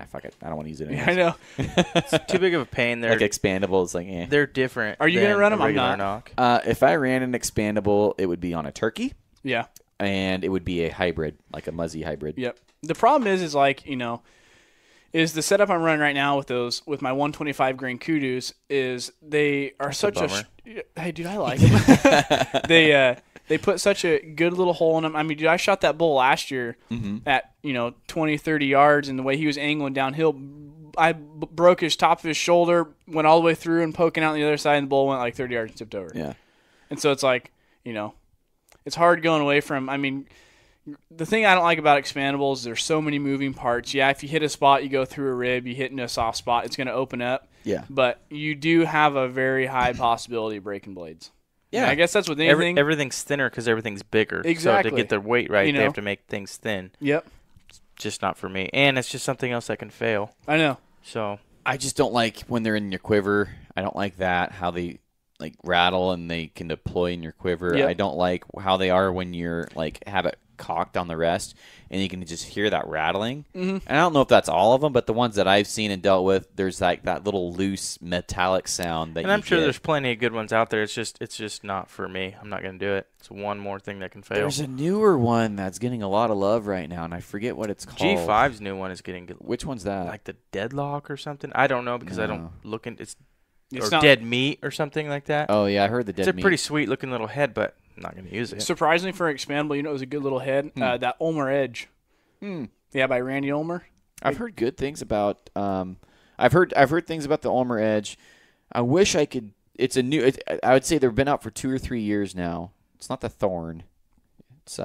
fuck it. I don't want to use it anymore. I know. It's too big of a pain. They're Like expandable, it's like, eh. They're different. Are you gonna than run 'em? a I'm regular not. knock. If I ran an expandable, it would be on a turkey, Yeah. and it would be a hybrid, like a Muzzy hybrid. Yep. The problem is is the setup I'm running right now with my 125 grain kudus is they are such a hey, dude, I like them. They put such a good little hole in them. I mean, dude, I shot that bull last year at 20, 30 yards, and the way he was angling downhill, I broke his top of his shoulder, went all the way through and poking out on the other side, and the bull went like 30 yards and tipped over. Yeah. And so it's like, it's hard going away from, the thing I don't like about expandables, there's so many moving parts. Yeah, if you hit a spot, you go through a rib, you hit into a soft spot, it's going to open up. Yeah. But you do have a very high possibility of breaking blades. Yeah. And I guess that's with anything. Everything's thinner because everything's bigger. Exactly. So to get their weight right, they have to make things thin. Yep. It's just not for me. And it's just something else that can fail. I know. So I just don't like when they're in your quiver. I don't like that, how they rattle and they can deploy in your quiver. Yep. I don't like how they are when you're have it cocked on the rest and you can just hear that rattling. And I don't know if that's all of them, but the ones that I've seen and dealt with, there's that little loose metallic sound that. And I'm sure there's plenty of good ones out there. It's just not for me. I'm not going to do it. It's one more thing that can fail. There's a newer one that's getting a lot of love right now, and I forget what it's called. G5's new one is getting good. Which one's that? Like the Deadlock or something. I don't know because I don't look into it's or not, Dead Meat or something like that. Oh yeah, I heard the Dead Meat. It's a pretty sweet looking little head, but I'm not going to use it. Surprisingly for an expandable, it was a good little head. That Ulmer Edge. Yeah, by Randy Ulmer. I've heard good things about. I've heard things about the Ulmer Edge. I wish I could. It's a new. I would say they've been out for 2 or 3 years now. It's not the Thorn. It's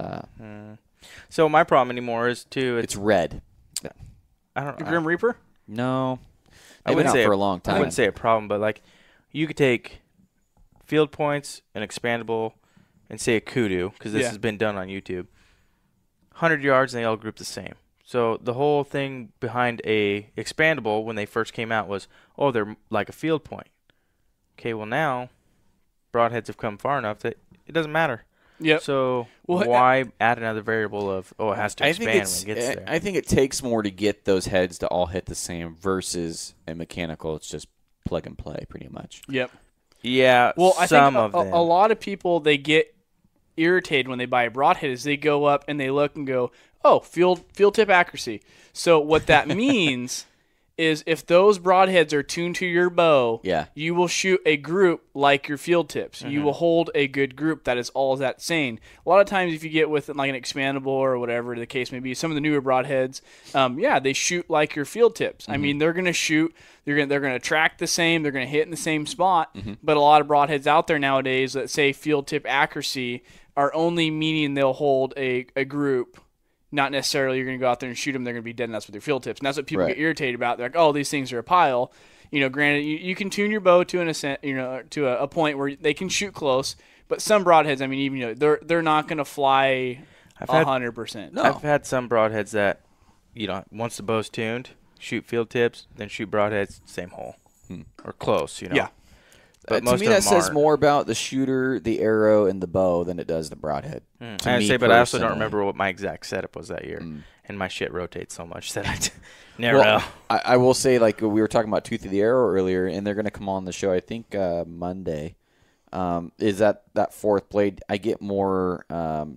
So my problem anymore is too. It's red. I don't. The Grim Reaper. No, I they've been wouldn't out say for a long time. I wouldn't say a problem, but you could take field points, an expandable, and say a kudu because this has been done on YouTube. 100 yards and they all group the same. So the whole thing behind a expandable when they first came out was, they're like a field point. Okay, well now broadheads have come far enough that it doesn't matter. Yep. So why add another variable of it has to expand when it gets there? I think it takes more to get those heads to all hit the same versus a mechanical. It's just plug and play pretty much. Yep. Yeah. Well, I some think of them. a lot of people they get irritated when they buy a broadhead is they go up and they look and go, oh, field tip accuracy. So what that means is if those broadheads are tuned to your bow, you will shoot a group like your field tips. You will hold a good group. That is all that's saying. A lot of times if you get with like an expandable or whatever the case may be, some of the newer broadheads, they shoot like your field tips. I mean, they're going to shoot, they're going to track the same, they're going to hit in the same spot, but a lot of broadheads out there nowadays that say field tip accuracy are only meaning they'll hold a group. Not necessarily you're going to go out there and shoot them. They're going to be dead nuts with their field tips. And that's what people get irritated about. They're like, oh, these things are a pile. Granted, you can tune your bow to a point where they can shoot close. But some broadheads, I mean, even they're not going to fly 100%. No. I've had some broadheads that, once the bow's tuned, shoot field tips, then shoot broadheads, same hole or close. Yeah. But to me, that says more about the shooter, the arrow, and the bow than it does the broadhead. But I also don't remember what my exact setup was that year. And my shit rotates so much that I never know. I will say, like, we were talking about Tooth of the Arrow earlier, and they're going to come on the show, I think, Monday. Is that fourth blade, I get more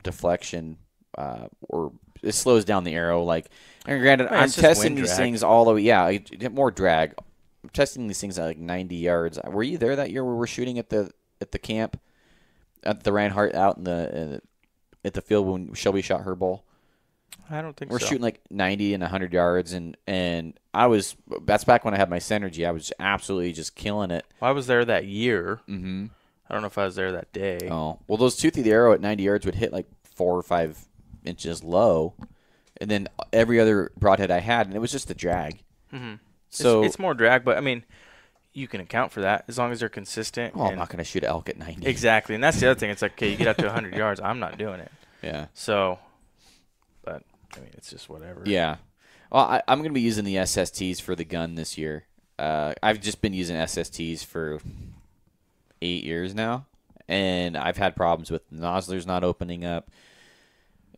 deflection, or it slows down the arrow. Like, and granted, I'm testing these things all the way. Yeah, I get more drag. I'm testing these things at like 90 yards. Were you there that year where we're shooting at the camp at the Reinhardt out at the field when Shelby shot her bull? I don't think we're shooting like 90 and 100 yards, and that's back when I had my Synergy. I was absolutely just killing it. Well, I was there that year. I don't know if I was there that day. Oh, well, those Tooth of the Arrow at 90 yards would hit like 4 or 5 inches low, and then every other broadhead I had, and it was just a drag. So it's more drag, but I mean, you can account for that as long as they're consistent. Well, I'm not going to shoot an elk at 90. Exactly, and that's the other thing. It's like, okay, you get up to 100 yards, I'm not doing it. Yeah. So, but I mean, it's just whatever. Yeah. Well, I'm going to be using the SSTs for the gun this year. I've just been using SSTs for 8 years now, and I've had problems with nozzlers not opening up.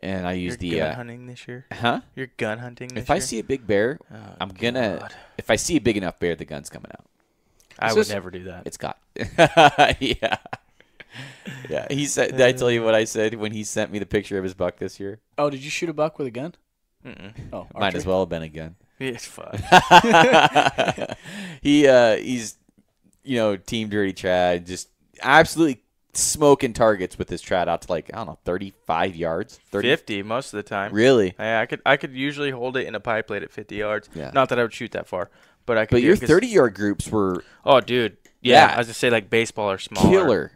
And I use You're gun hunting this year? Huh? You're gun hunting this year? If I see a big bear, I'm going to – if I see a big enough bear, the gun's coming out. I would never do that. It's got – yeah. Yeah. He said – did I tell you what I said when he sent me the picture of his buck this year? Oh, did you shoot a buck with a gun? Oh, might as well have been a gun. It's fun. He's Team Dirty Trad, just absolutely smoking targets with his trad out to like, I don't know, 35 yards, 50 most of the time. Really? Yeah, I could usually hold it in a pie plate at 50 yards. Yeah. Not that I would shoot that far, but I could. But your 30-yard groups were. Oh, dude. Yeah. I was just say like baseball or smaller.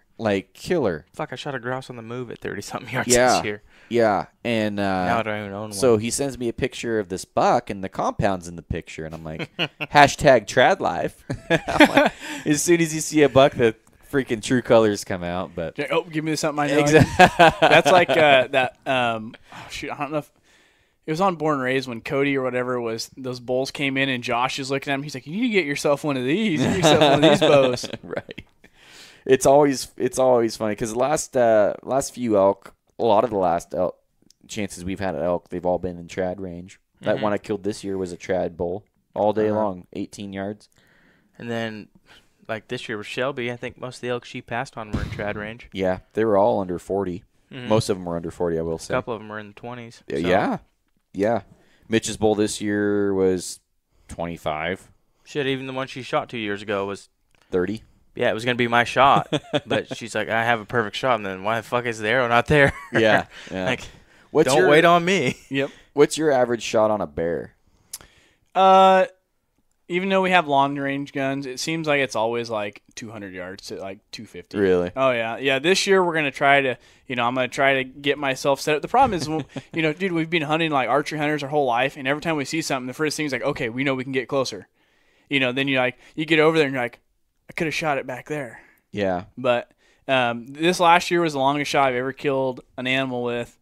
Killer. Fuck! I shot a grouse on the move at 30-something yards this year. Yeah, and now I don't even own one. So he sends me a picture of this buck, and the compound's in the picture, and I'm like, hashtag trad life. Like, as soon as you see a buck, the freaking true colors come out. But give me something I know. Exactly. That's like that. Shoot, I don't know if it was on Born and Raised when Cody or whatever was. Those bulls came in, and Josh is looking at him. He's like, "You need to get yourself one of these. Get yourself one of these bows." Right. It's always funny because the last few elk, a lot of the last elk chances we've had at elk, they've all been in trad range. That one I killed this year was a trad bull all day long, 18 yards. And then, like this year with Shelby, I think most of the elk she passed on were in trad range. Yeah, they were all under 40. Most of them were under 40, I will say. A couple of them were in the 20s. So. Yeah. Mitch's bull this year was 25. Shit, even the one she shot 2 years ago was 30. Yeah, it was going to be my shot, but she's like, I have a perfect shot, and then why the fuck is the arrow not there? Yeah. Like, don't wait on me. Yep. What's your average shot on a bear? Even though we have long range guns, it seems like it's always like 200 yards to like 250. Really? Oh yeah, yeah. This year we're gonna try to, I'm gonna try to get myself set up. The problem is, dude, we've been hunting like archery hunters our whole life, and every time we see something, the first thing is like, okay, we know we can get closer. Then you get over there and you're like, I could have shot it back there. Yeah. But this last year was the longest shot I've ever killed an animal with.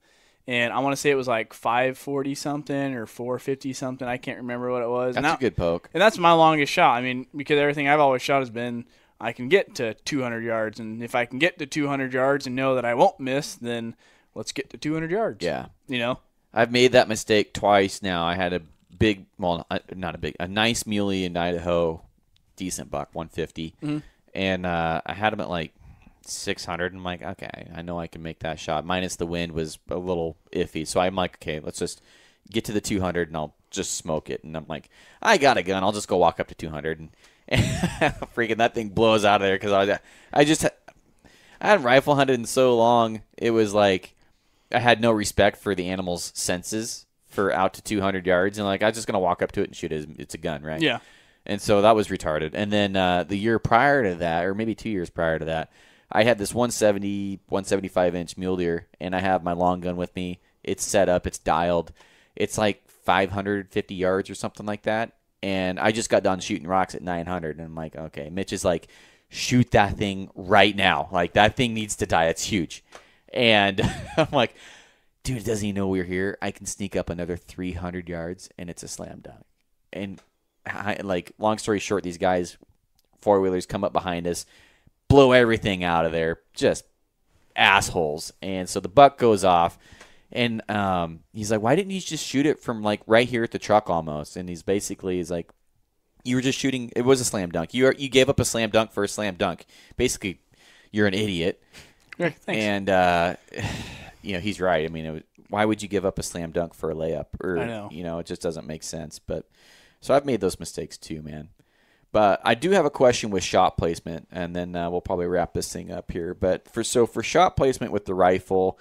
And I want to say it was like 540 something or 450 something. I can't remember what it was. That's a good poke. And that's my longest shot. I mean, because everything I've always shot has been I can get to 200 yards. And if I can get to 200 yards and know that I won't miss, then let's get to 200 yards. Yeah. I've made that mistake twice now. I had a big, well, not a big, a nice muley in Idaho, decent buck, 150. And I had him at like 600. I'm like, okay, I know I can make that shot. Minus the wind was a little iffy. So I'm like, okay, let's just get to the 200 and I'll just smoke it. And I'm like, I got a gun. I'll just go walk up to 200. And freaking that thing blows out of there because I hadn't rifle hunted in so long. It was like I had no respect for the animal's senses for out to 200 yards. And like, I was just going to walk up to it and shoot it. It's a gun, right? Yeah. And so that was retarded. And then the year prior to that, or maybe 2 years prior to that, I had this 175-inch mule deer, and I have my long gun with me. It's set up. It's dialed. It's like 550 yards or something like that. And I just got done shooting rocks at 900. And I'm like, okay. Mitch is like, shoot that thing right now. Like, that thing needs to die. It's huge. And I'm like, dude, doesn't he know we're here? I can sneak up another 300 yards, and it's a slam dunk. And like, long story short, these guys, four-wheelers, come up behind us, blow everything out of there, just assholes. And so the buck goes off, and he's like, why didn't you just shoot it from, like, right here at the truck almost? And he's like, you were just shooting. It was a slam dunk. You gave up a slam dunk for a slam dunk. Basically, you're an idiot. Yeah, thanks. And, he's right. I mean, why would you give up a slam dunk for a layup? Or, I know. It just doesn't make sense. But so I've made those mistakes too, man. But I do have a question with shot placement, and then we'll probably wrap this thing up here. But for shot placement with the rifle,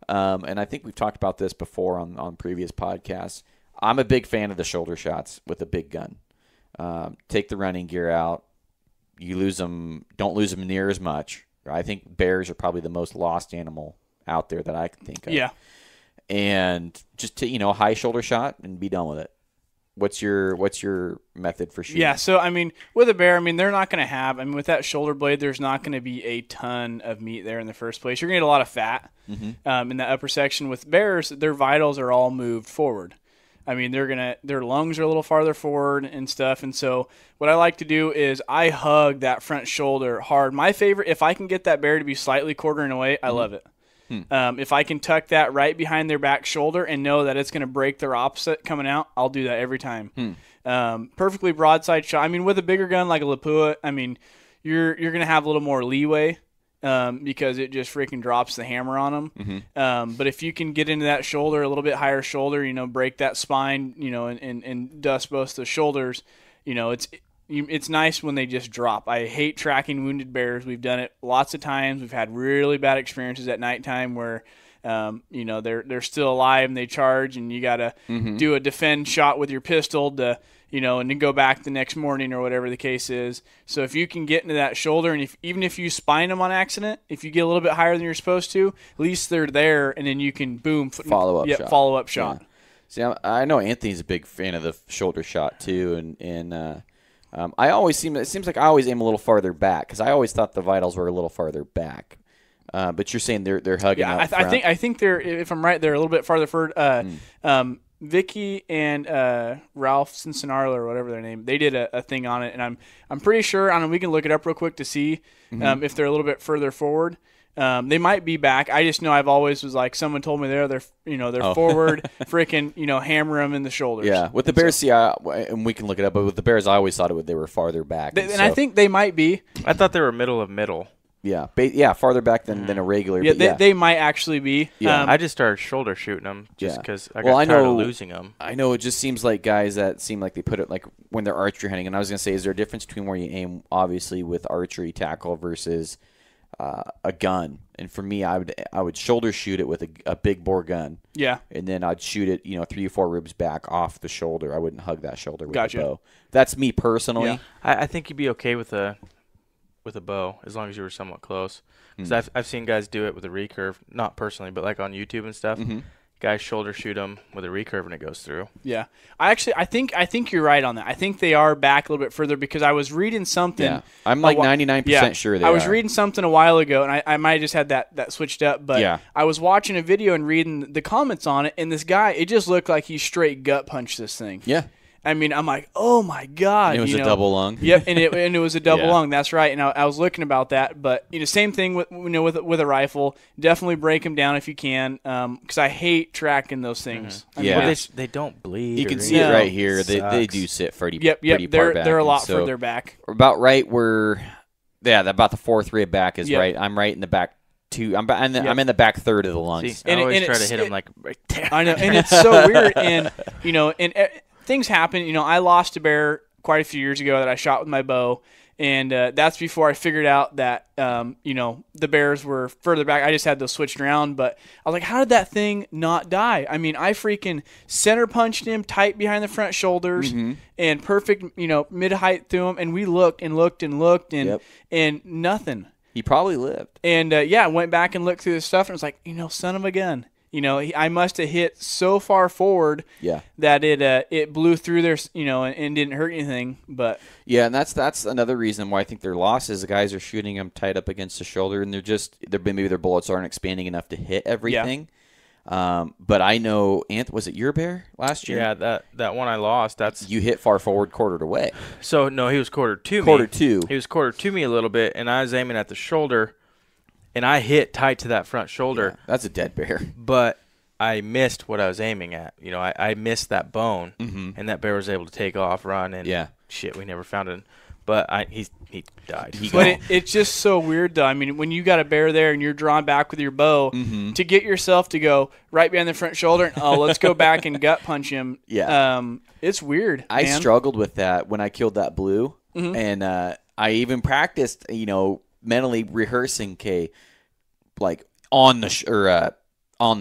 and I think we've talked about this before on previous podcasts, I'm a big fan of the shoulder shots with a big gun. Take the running gear out. You lose them. Don't lose them near as much. I think bears are probably the most lost animal out there that I can think of. Yeah. And just a high shoulder shot and be done with it. What's your method for shooting? Yeah, so, I mean, with a bear, they're not going to have, with that shoulder blade, there's not going to be a ton of meat there in the first place. You're going to get a lot of fat in that upper section. With bears, their vitals are all moved forward. Their lungs are a little farther forward and stuff. And so what I like to do is I hug that front shoulder hard. My favorite, if I can get that bear to be slightly quartering away, I love it. If I can tuck that right behind their back shoulder and know that it's going to break their opposite coming out, I'll do that every time. Perfectly broadside shot. With a bigger gun like a Lapua, you're going to have a little more leeway because it just freaking drops the hammer on them. But if you can get into that shoulder, a little bit higher shoulder, break that spine, and dust both the shoulders, it's nice when they just drop. I hate tracking wounded bears. We've done it lots of times. We've had really bad experiences at nighttime where, they're still alive and they charge, and you got to do a defend shot with your pistol to, and then go back the next morning or whatever the case is. So if you can get into that shoulder, and even if you spine them on accident, if you get a little bit higher than you're supposed to, at least they're there, and then you can follow up shot. Yeah. See, I know Anthony's a big fan of the shoulder shot too, and it seems like I always aim a little farther back because I always thought the vitals were a little farther back. But you're saying they're hugging up front. I think they're, if I'm right, they're a little bit farther forward. Vicky and Ralph Cincinnati or whatever their name, they did a thing on it, and I'm pretty sure. We can look it up real quick to see if they're a little bit further forward. They might be back. I just know I've always was like, someone told me they're forward, freaking, hammer them in the shoulders. Yeah, with the bears, and we can look it up. But with the bears, I always thought they were farther back. I think they might be. I thought they were middle of middle. Yeah, farther back than a regular. Yeah, they might actually be. Yeah, I just started shoulder shooting them just because I got tired of losing them. I know it just seems like guys that seem like they put it like when they're archery hunting. And I was gonna say, is there a difference between where you aim, obviously, with archery tackle versus a gun? And for me, I would shoulder shoot it with a big bore gun. Yeah, and then I'd shoot it 3 or 4 ribs back off the shoulder. I wouldn't hug that shoulder with a bow. That's me personally. Yeah. I think you'd be okay with a bow as long as you were somewhat close. Because I've seen guys do it with a recurve, not personally, but like on YouTube and stuff. Guys shoulder shoot them with a recurve and it goes through. Yeah, I think you're right on that. I think they are back a little bit further because I was reading something. Yeah, I'm like 99% sure they are. I was reading something a while ago, and I might have just had that switched up. But I was watching a video and reading the comments on it, and this guy, it just looked like he straight gut punched this thing. Yeah. I'm like, oh my God! And it was a double lung. Yep, and it was a double lung. That's right. And I was looking about that, but same thing with a rifle. Definitely break them down if you can, because I hate tracking those things. They don't bleed. You can see it right here. They do sit pretty. Yep. Pretty far back. They're a lot further back. About right where Yeah, about the fourth rib back is Yep. right. I'm right in the back two. I'm in the back third of the lungs. See, I always try to hit him like right there. I know, and it's so weird. And things happen. I lost a bear quite a few years ago that I shot with my bow, and that's before I figured out that the bears were further back. I just had those switched around, but I was like, how did that thing not die? I mean, I freaking center punched him tight behind the front shoulders and perfect, mid height through him, and we looked and looked and looked and nothing. He probably lived. And I went back and looked through the stuff, and it was like, son of a gun. I must have hit so far forward that it blew through there, and didn't hurt anything. But yeah, and that's another reason why I think they're lost is the guys are shooting them tight up against the shoulder, and maybe their bullets aren't expanding enough to hit everything. But I know, was it your bear last year? Yeah, that one I lost. You hit far forward, quartered away. So no, he was quartered to me. Quartered to. He was quartered to me a little bit, and I was aiming at the shoulder. And I hit tight to that front shoulder. Yeah, that's a dead bear. But I missed what I was aiming at. I missed that bone, and that bear was able to take off, run, and shit, we never found it. But he died. But it's just so weird, though. I mean, when you got a bear there and you're drawn back with your bow, to get yourself to go right behind the front shoulder, and, let's go back and gut punch him. Yeah. It's weird, I man. struggled with that when I killed that blue, and I even practiced, mentally rehearsing, like on the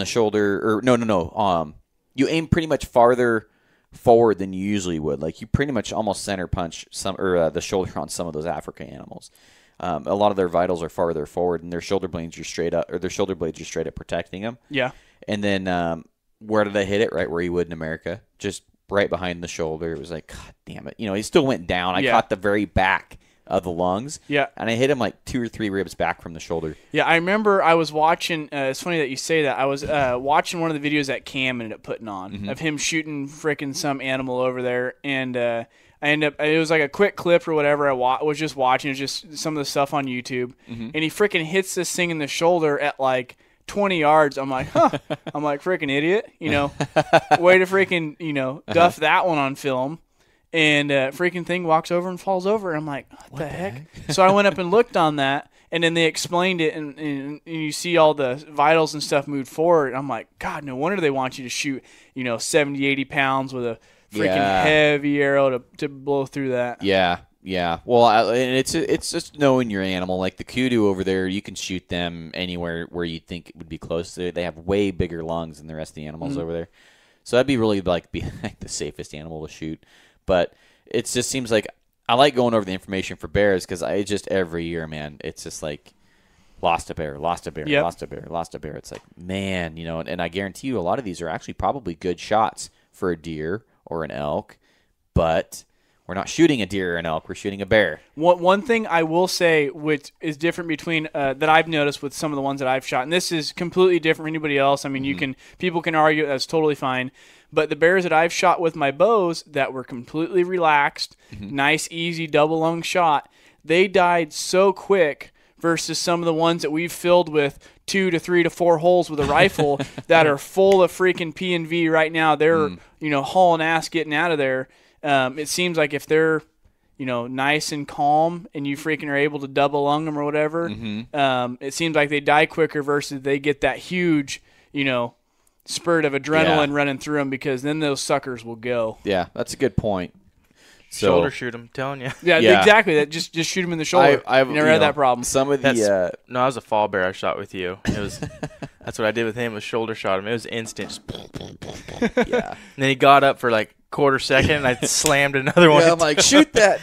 shoulder, or no. You aim pretty much farther forward than you usually would. Like you pretty much almost center punch the shoulder on some of those Africa animals. A lot of their vitals are farther forward, and their shoulder blades are straight up, protecting them. Yeah. And then where did I hit it? Right where you would in America, just right behind the shoulder. It was like, God damn it! He still went down. I caught the very back of the lungs. Yeah. And I hit him like 2 or 3 ribs back from the shoulder. Yeah, I remember I was watching, it's funny that you say that. I was watching one of the videos that Cam ended up putting on of him shooting frickin' some animal over there. And it was like a quick clip or whatever. I was just watching. It was just some of the stuff on YouTube. And he frickin' hits this thing in the shoulder at like 20 yards. I'm like, huh. I'm like, frickin' idiot. Way to frickin', duff that one on film. And freaking thing walks over and falls over. I'm like, what the heck? So I went up and looked on that, and then they explained it, and you see all the vitals and stuff moved forward. I'm like, God, no wonder they want you to shoot, 70, 80 pounds with a freaking heavy arrow to blow through that. Yeah. Well, and it's just knowing your animal. Like the kudu over there, you can shoot them anywhere where you think it would be close. They have way bigger lungs than the rest of the animals over there. So that'd be really like the safest animal to shoot. But it just seems like I like going over the information for bears because every year, man, it's just like lost a bear, lost a bear, lost a bear, lost a bear. It's like, man, and I guarantee you a lot of these are actually probably good shots for a deer or an elk, but we're not shooting a deer or an elk. We're shooting a bear. One thing I will say, which is different between that I've noticed with some of the ones that I've shot, and this is completely different from anybody else. I mean, people can argue that's totally fine. But the bears that I've shot with my bows that were completely relaxed, nice, easy, double lung shot, they died so quick versus some of the ones that we've filled with 2 to 3 to 4 holes with a rifle that are full of freaking P&V right now. They're, hauling ass getting out of there. It seems like if they're, nice and calm and you freaking are able to double lung them or whatever, it seems like they die quicker versus they get that huge, spurt of adrenaline running through them because then those suckers will go. Yeah, that's a good point. Shoulder shoot them, telling you. Yeah, exactly. That just shoot them in the shoulder. I've never had that problem. Some of the no, I was a fall bear I shot with you. It was that's what I did with him. Was shoulder shot him. It was instant. Just, yeah. And then he got up for like quarter second, and I slammed another one. Yeah, I'm like, shoot that.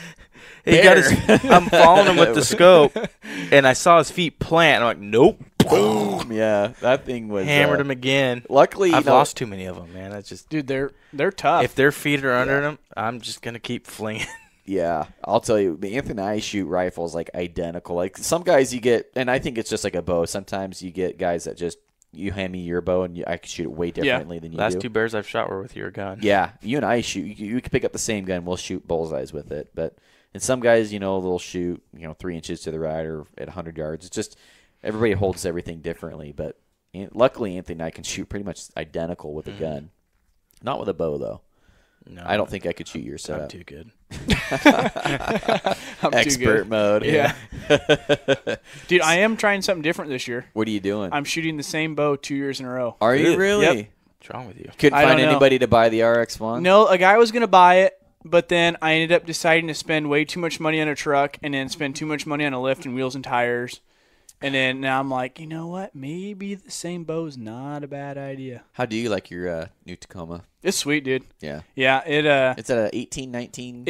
He got I'm following him with the scope, and I saw his feet plant. I'm like, nope. Boom. Yeah, that thing was hammered him again. Luckily, I've lost too many of them, man. That's just dude. They're tough. If their feet are under them, I'm just gonna keep flinging. Yeah, I'll tell you, Anthony and I shoot rifles like identical. Like some guys you get, and I think it's just like a bow. Sometimes you get guys that just you hand me your bow and I can shoot it way differently than you do. Last 2 bears I've shot were with your gun. Yeah, you and I shoot. You can pick up the same gun. We'll shoot bullseyes with it, but. And some guys, they'll shoot, 3 inches to the right or at 100 yards. It's just everybody holds everything differently. But luckily, Anthony and I can shoot pretty much identical with a gun. Not with a bow, though. No, I don't think I could shoot your setup. I'm too good. I'm expert mode. Yeah. Dude, I am trying something different this year. What are you doing? I'm shooting the same bow 2 years in a row. Are you really? Yep. What's wrong with you? Couldn't I find don't know. anybody to buy the RX1? No, a guy was going to buy it, but then I ended up deciding to spend way too much money on a truck and then spend too much money on a lift and wheels and tires. And then now I'm like, you know what? Maybe the same bow is not a bad idea. How do you like your new Tacoma? It's sweet, dude. Yeah. Yeah, It's at a 18, 19?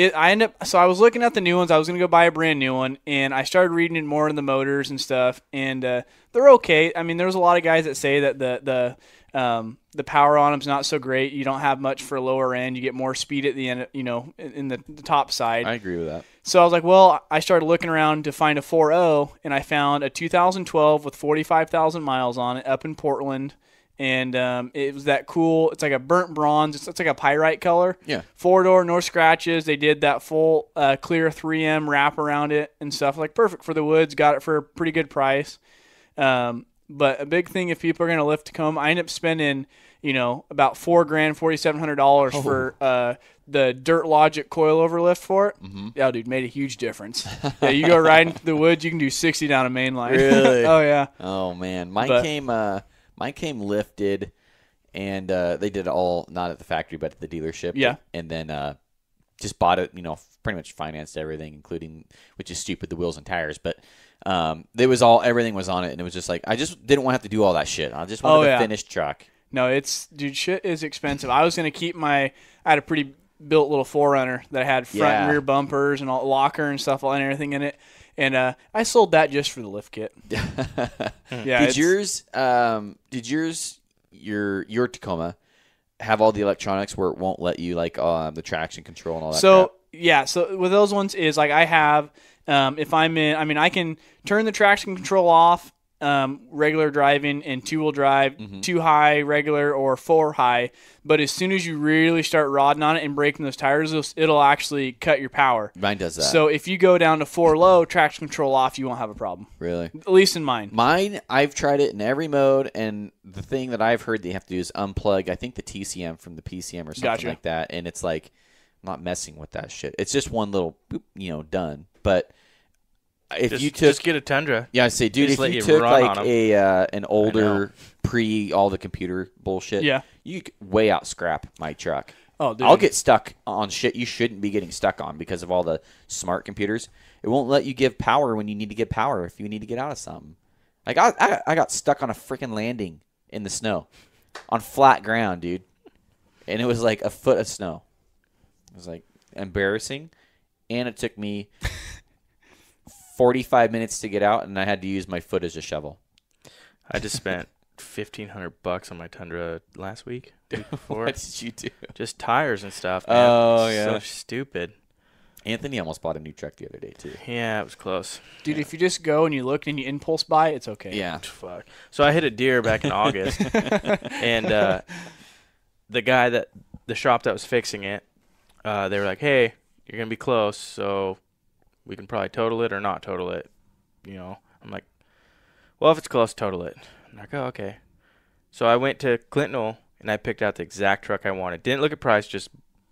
So I was looking at the new ones. I was going to go buy a brand new one, and I started reading it more in the motors and stuff, and they're okay. I mean, there's a lot of guys that say that the power on them's not so great. You don't have much for lower end. You get more speed at the end, in the top side. I agree with that. So I was like, well, I started looking around to find a 4.0, and I found a 2012 with 45,000 miles on it up in Portland. And it was that cool. It's like a burnt bronze. It's like a pyrite color. Yeah. 4-door, no scratches. They did that full clear 3M wrap around it and stuff. Like perfect for the woods. Got it for a pretty good price. But a big thing if people are going to lift Tacoma, I end up spending, about $4,000, $4,700 for the Dirt Logic coilover lift for it. Mm-hmm. Yeah, dude, made a huge difference. Yeah, you go riding through the woods, you can do 60 down a main line. Really? Oh yeah. Oh man, mine came lifted, and they did it all not at the factory but at the dealership. Yeah. And then just bought it. Pretty much financed everything, including, which is stupid, the wheels and tires, but. Everything was on it, and it was just like I just didn't want to have to do all that shit. I just wanted a finished truck. No, dude, shit is expensive. I was gonna keep I had a pretty built little 4Runner that had front and rear bumpers and all locker and stuff and everything in it, and I sold that just for the lift kit. Yeah. Did your Tacoma have all the electronics where it won't let you the traction control and all that? So yeah, so with those ones is like I have. If I'm in, I can turn the traction control off, regular driving and 2-wheel drive, 2 high regular or 4 high. But as soon as you really start rodding on it and breaking those tires, it'll actually cut your power. Mine does that. So if you go down to 4 low, traction control off, you won't have a problem. Really? At least in mine. Mine, I've tried it in every mode, and the thing that I've heard that you have to do is unplug, I think, the TCM from the PCM or something like that. And it's like, I'm not messing with that shit. It's just one little, boop, done. But if you took, just get a Tundra. Yeah, I say, dude, if you took like an older pre all the computer bullshit, you could way out scrap my truck. Oh, dude. I'll get stuck on shit you shouldn't be getting stuck on because of all the smart computers. It won't let you give power when you need to give power if you need to get out of something. Like I got stuck on a freaking landing in the snow, on flat ground, dude, and it was like a foot of snow. It was like embarrassing, and it took me 45 minutes to get out, and I had to use my foot as a shovel. I just spent $1,500 on my Tundra last week. Before. What did you do? Just tires and stuff, man. Oh, yeah. So stupid. Anthony almost bought a new truck the other day, too. Yeah, it was close. Dude, if you just go and you look and you impulse buy, it's okay. Yeah. Fuck. So I hit a deer back in August, and the guy the shop that was fixing it, they were like, hey, you're going to be close, so we can probably total it or not total it. I'm like, well, if it's close, total it. I'm like, oh, okay. So I went to Clintonville, and I picked out the exact truck I wanted. Didn't look at price, just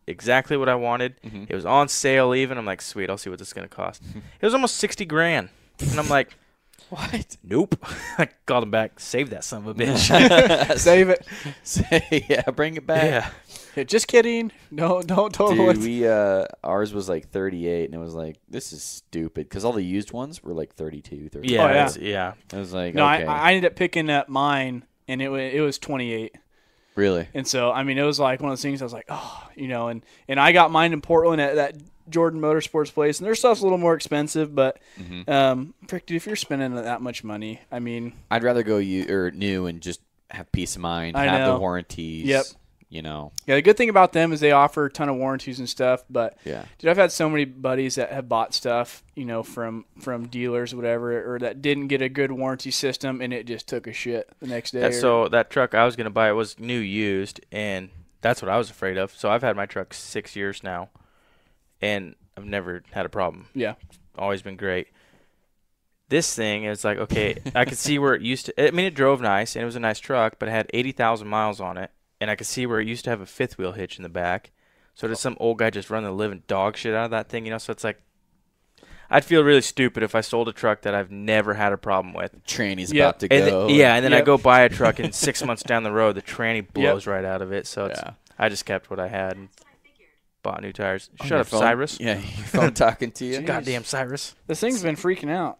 exactly what I wanted. Mm-hmm. It was on sale even. I'm like, sweet, I'll see what this is going to cost. It was almost $60,000. And I'm like, what? Nope. I called him back. Save that son of a bitch. Save it. Yeah, bring it back. Yeah. Yeah, just kidding. No, don't total Dude, it. ours was like 38, and it was like, this is stupid, because all the used ones were like 32, 33. Yeah, Oh, yeah. yeah. I was like, No, okay. I ended up picking up mine, and it was 28. Really? And so, it was like one of those things I was like, oh, and I got mine in Portland at that Jordan Motorsports place, and their stuff's a little more expensive, but frick, dude, if you're spending that much money, I'd rather go new and just have peace of mind, I have know. the warranties. Yep. Yeah, the good thing about them is they offer a ton of warranties and stuff, but yeah. dude, I've had so many buddies that have bought stuff, from dealers or whatever, or that didn't get a good warranty system, and it just took a shit the next day. So that truck I was going to buy, it was new used, and that's what I was afraid of. So I've had my truck 6 years now, and I've never had a problem. Yeah. Always been great. This thing is like, okay, I could see where it used to – it drove nice, and it was a nice truck, but it had 80,000 miles on it, and I could see where it used to have a fifth wheel hitch in the back. So did some old guy just run the living dog shit out of that thing, So it's like I'd feel really stupid if I sold a truck that I've never had a problem with. Tranny's Yep. about to go. And then I go buy a truck, and 6 months down the road, the tranny blows right out of it. So I just kept what I had and bought new tires. Shut up, phone? Cyrus. Yeah, your phone talking to you. Goddamn Cyrus. This thing's been freaking out.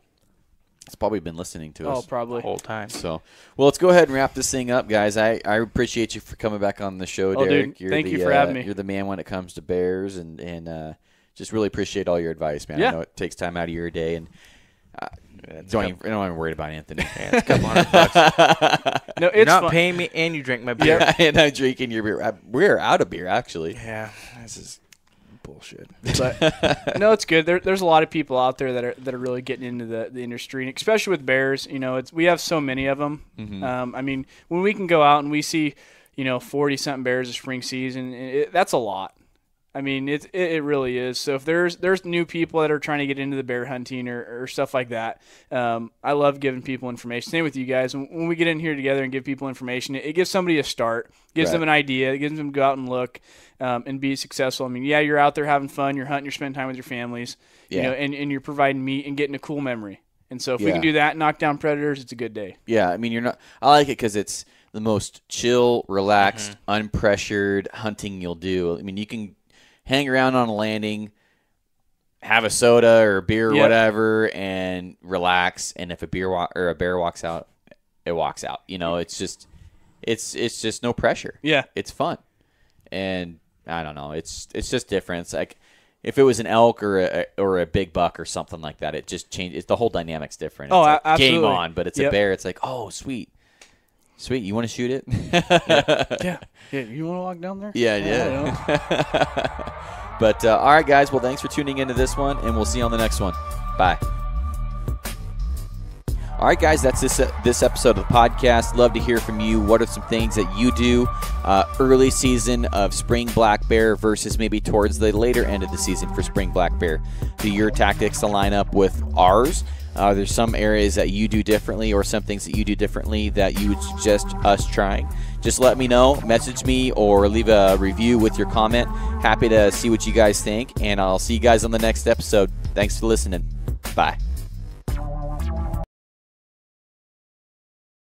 It's probably been listening to us Oh, probably. The whole time. So, well, let's go ahead and wrap this thing up, guys. I appreciate you for coming back on the show, Oh, Derek. dude, thank you for having me. You're the man when it comes to bears, and just really appreciate all your advice, man. Yeah. I know it takes time out of your day, and don't even worry about Anthony. Yeah, it's $200. No, it's You're not fun. paying me, and you drink my beer. Yeah, and I'm drinking your beer. We're out of beer, actually. Yeah, this is bullshit. But no, it's good. There's a lot of people out there that are really getting into the industry, and especially with bears. We have so many of them. Mm-hmm. I mean, when we can go out and we see 40-something bears a spring season, that's a lot. I mean, it really is. So if there's new people that are trying to get into the bear hunting or stuff like that, I love giving people information. Same with you guys. When we get in here together and give people information, it gives somebody a start, gives them an idea, it gives them to go out and look and be successful. I mean, yeah, you're out there having fun, you're hunting, you're spending time with your families, and you're providing meat and getting a cool memory. And so if we can do that, knock down predators, it's a good day. Yeah, I mean, I like it because it's the most chill, relaxed, unpressured hunting you'll do. I mean, you can hang around on a landing, have a soda or a beer or whatever, and relax. And if a bear walks out, it walks out. It's just no pressure. Yeah, it's fun, and I don't know. It's just different. It's like if it was an elk or a big buck or something like that, it just changes. The whole dynamic's different. Oh, it's like absolutely. Game on, but it's a bear. It's like, oh, sweet. You want to shoot it? Yeah. You want to walk down there? Yeah. But, all right, guys. Well, thanks for tuning into this one, and we'll see you on the next one. Bye. All right, guys, that's this episode of the podcast. Love to hear from you. What are some things that you do early season of spring black bear versus maybe towards the later end of the season for spring black bear? Do your tactics align up with ours? There's some areas that you do differently or some things that you do differently that you would suggest us trying. Just let me know, message me, or leave a review with your comment. Happy to see what you guys think, and I'll see you guys on the next episode. Thanks for listening. Bye.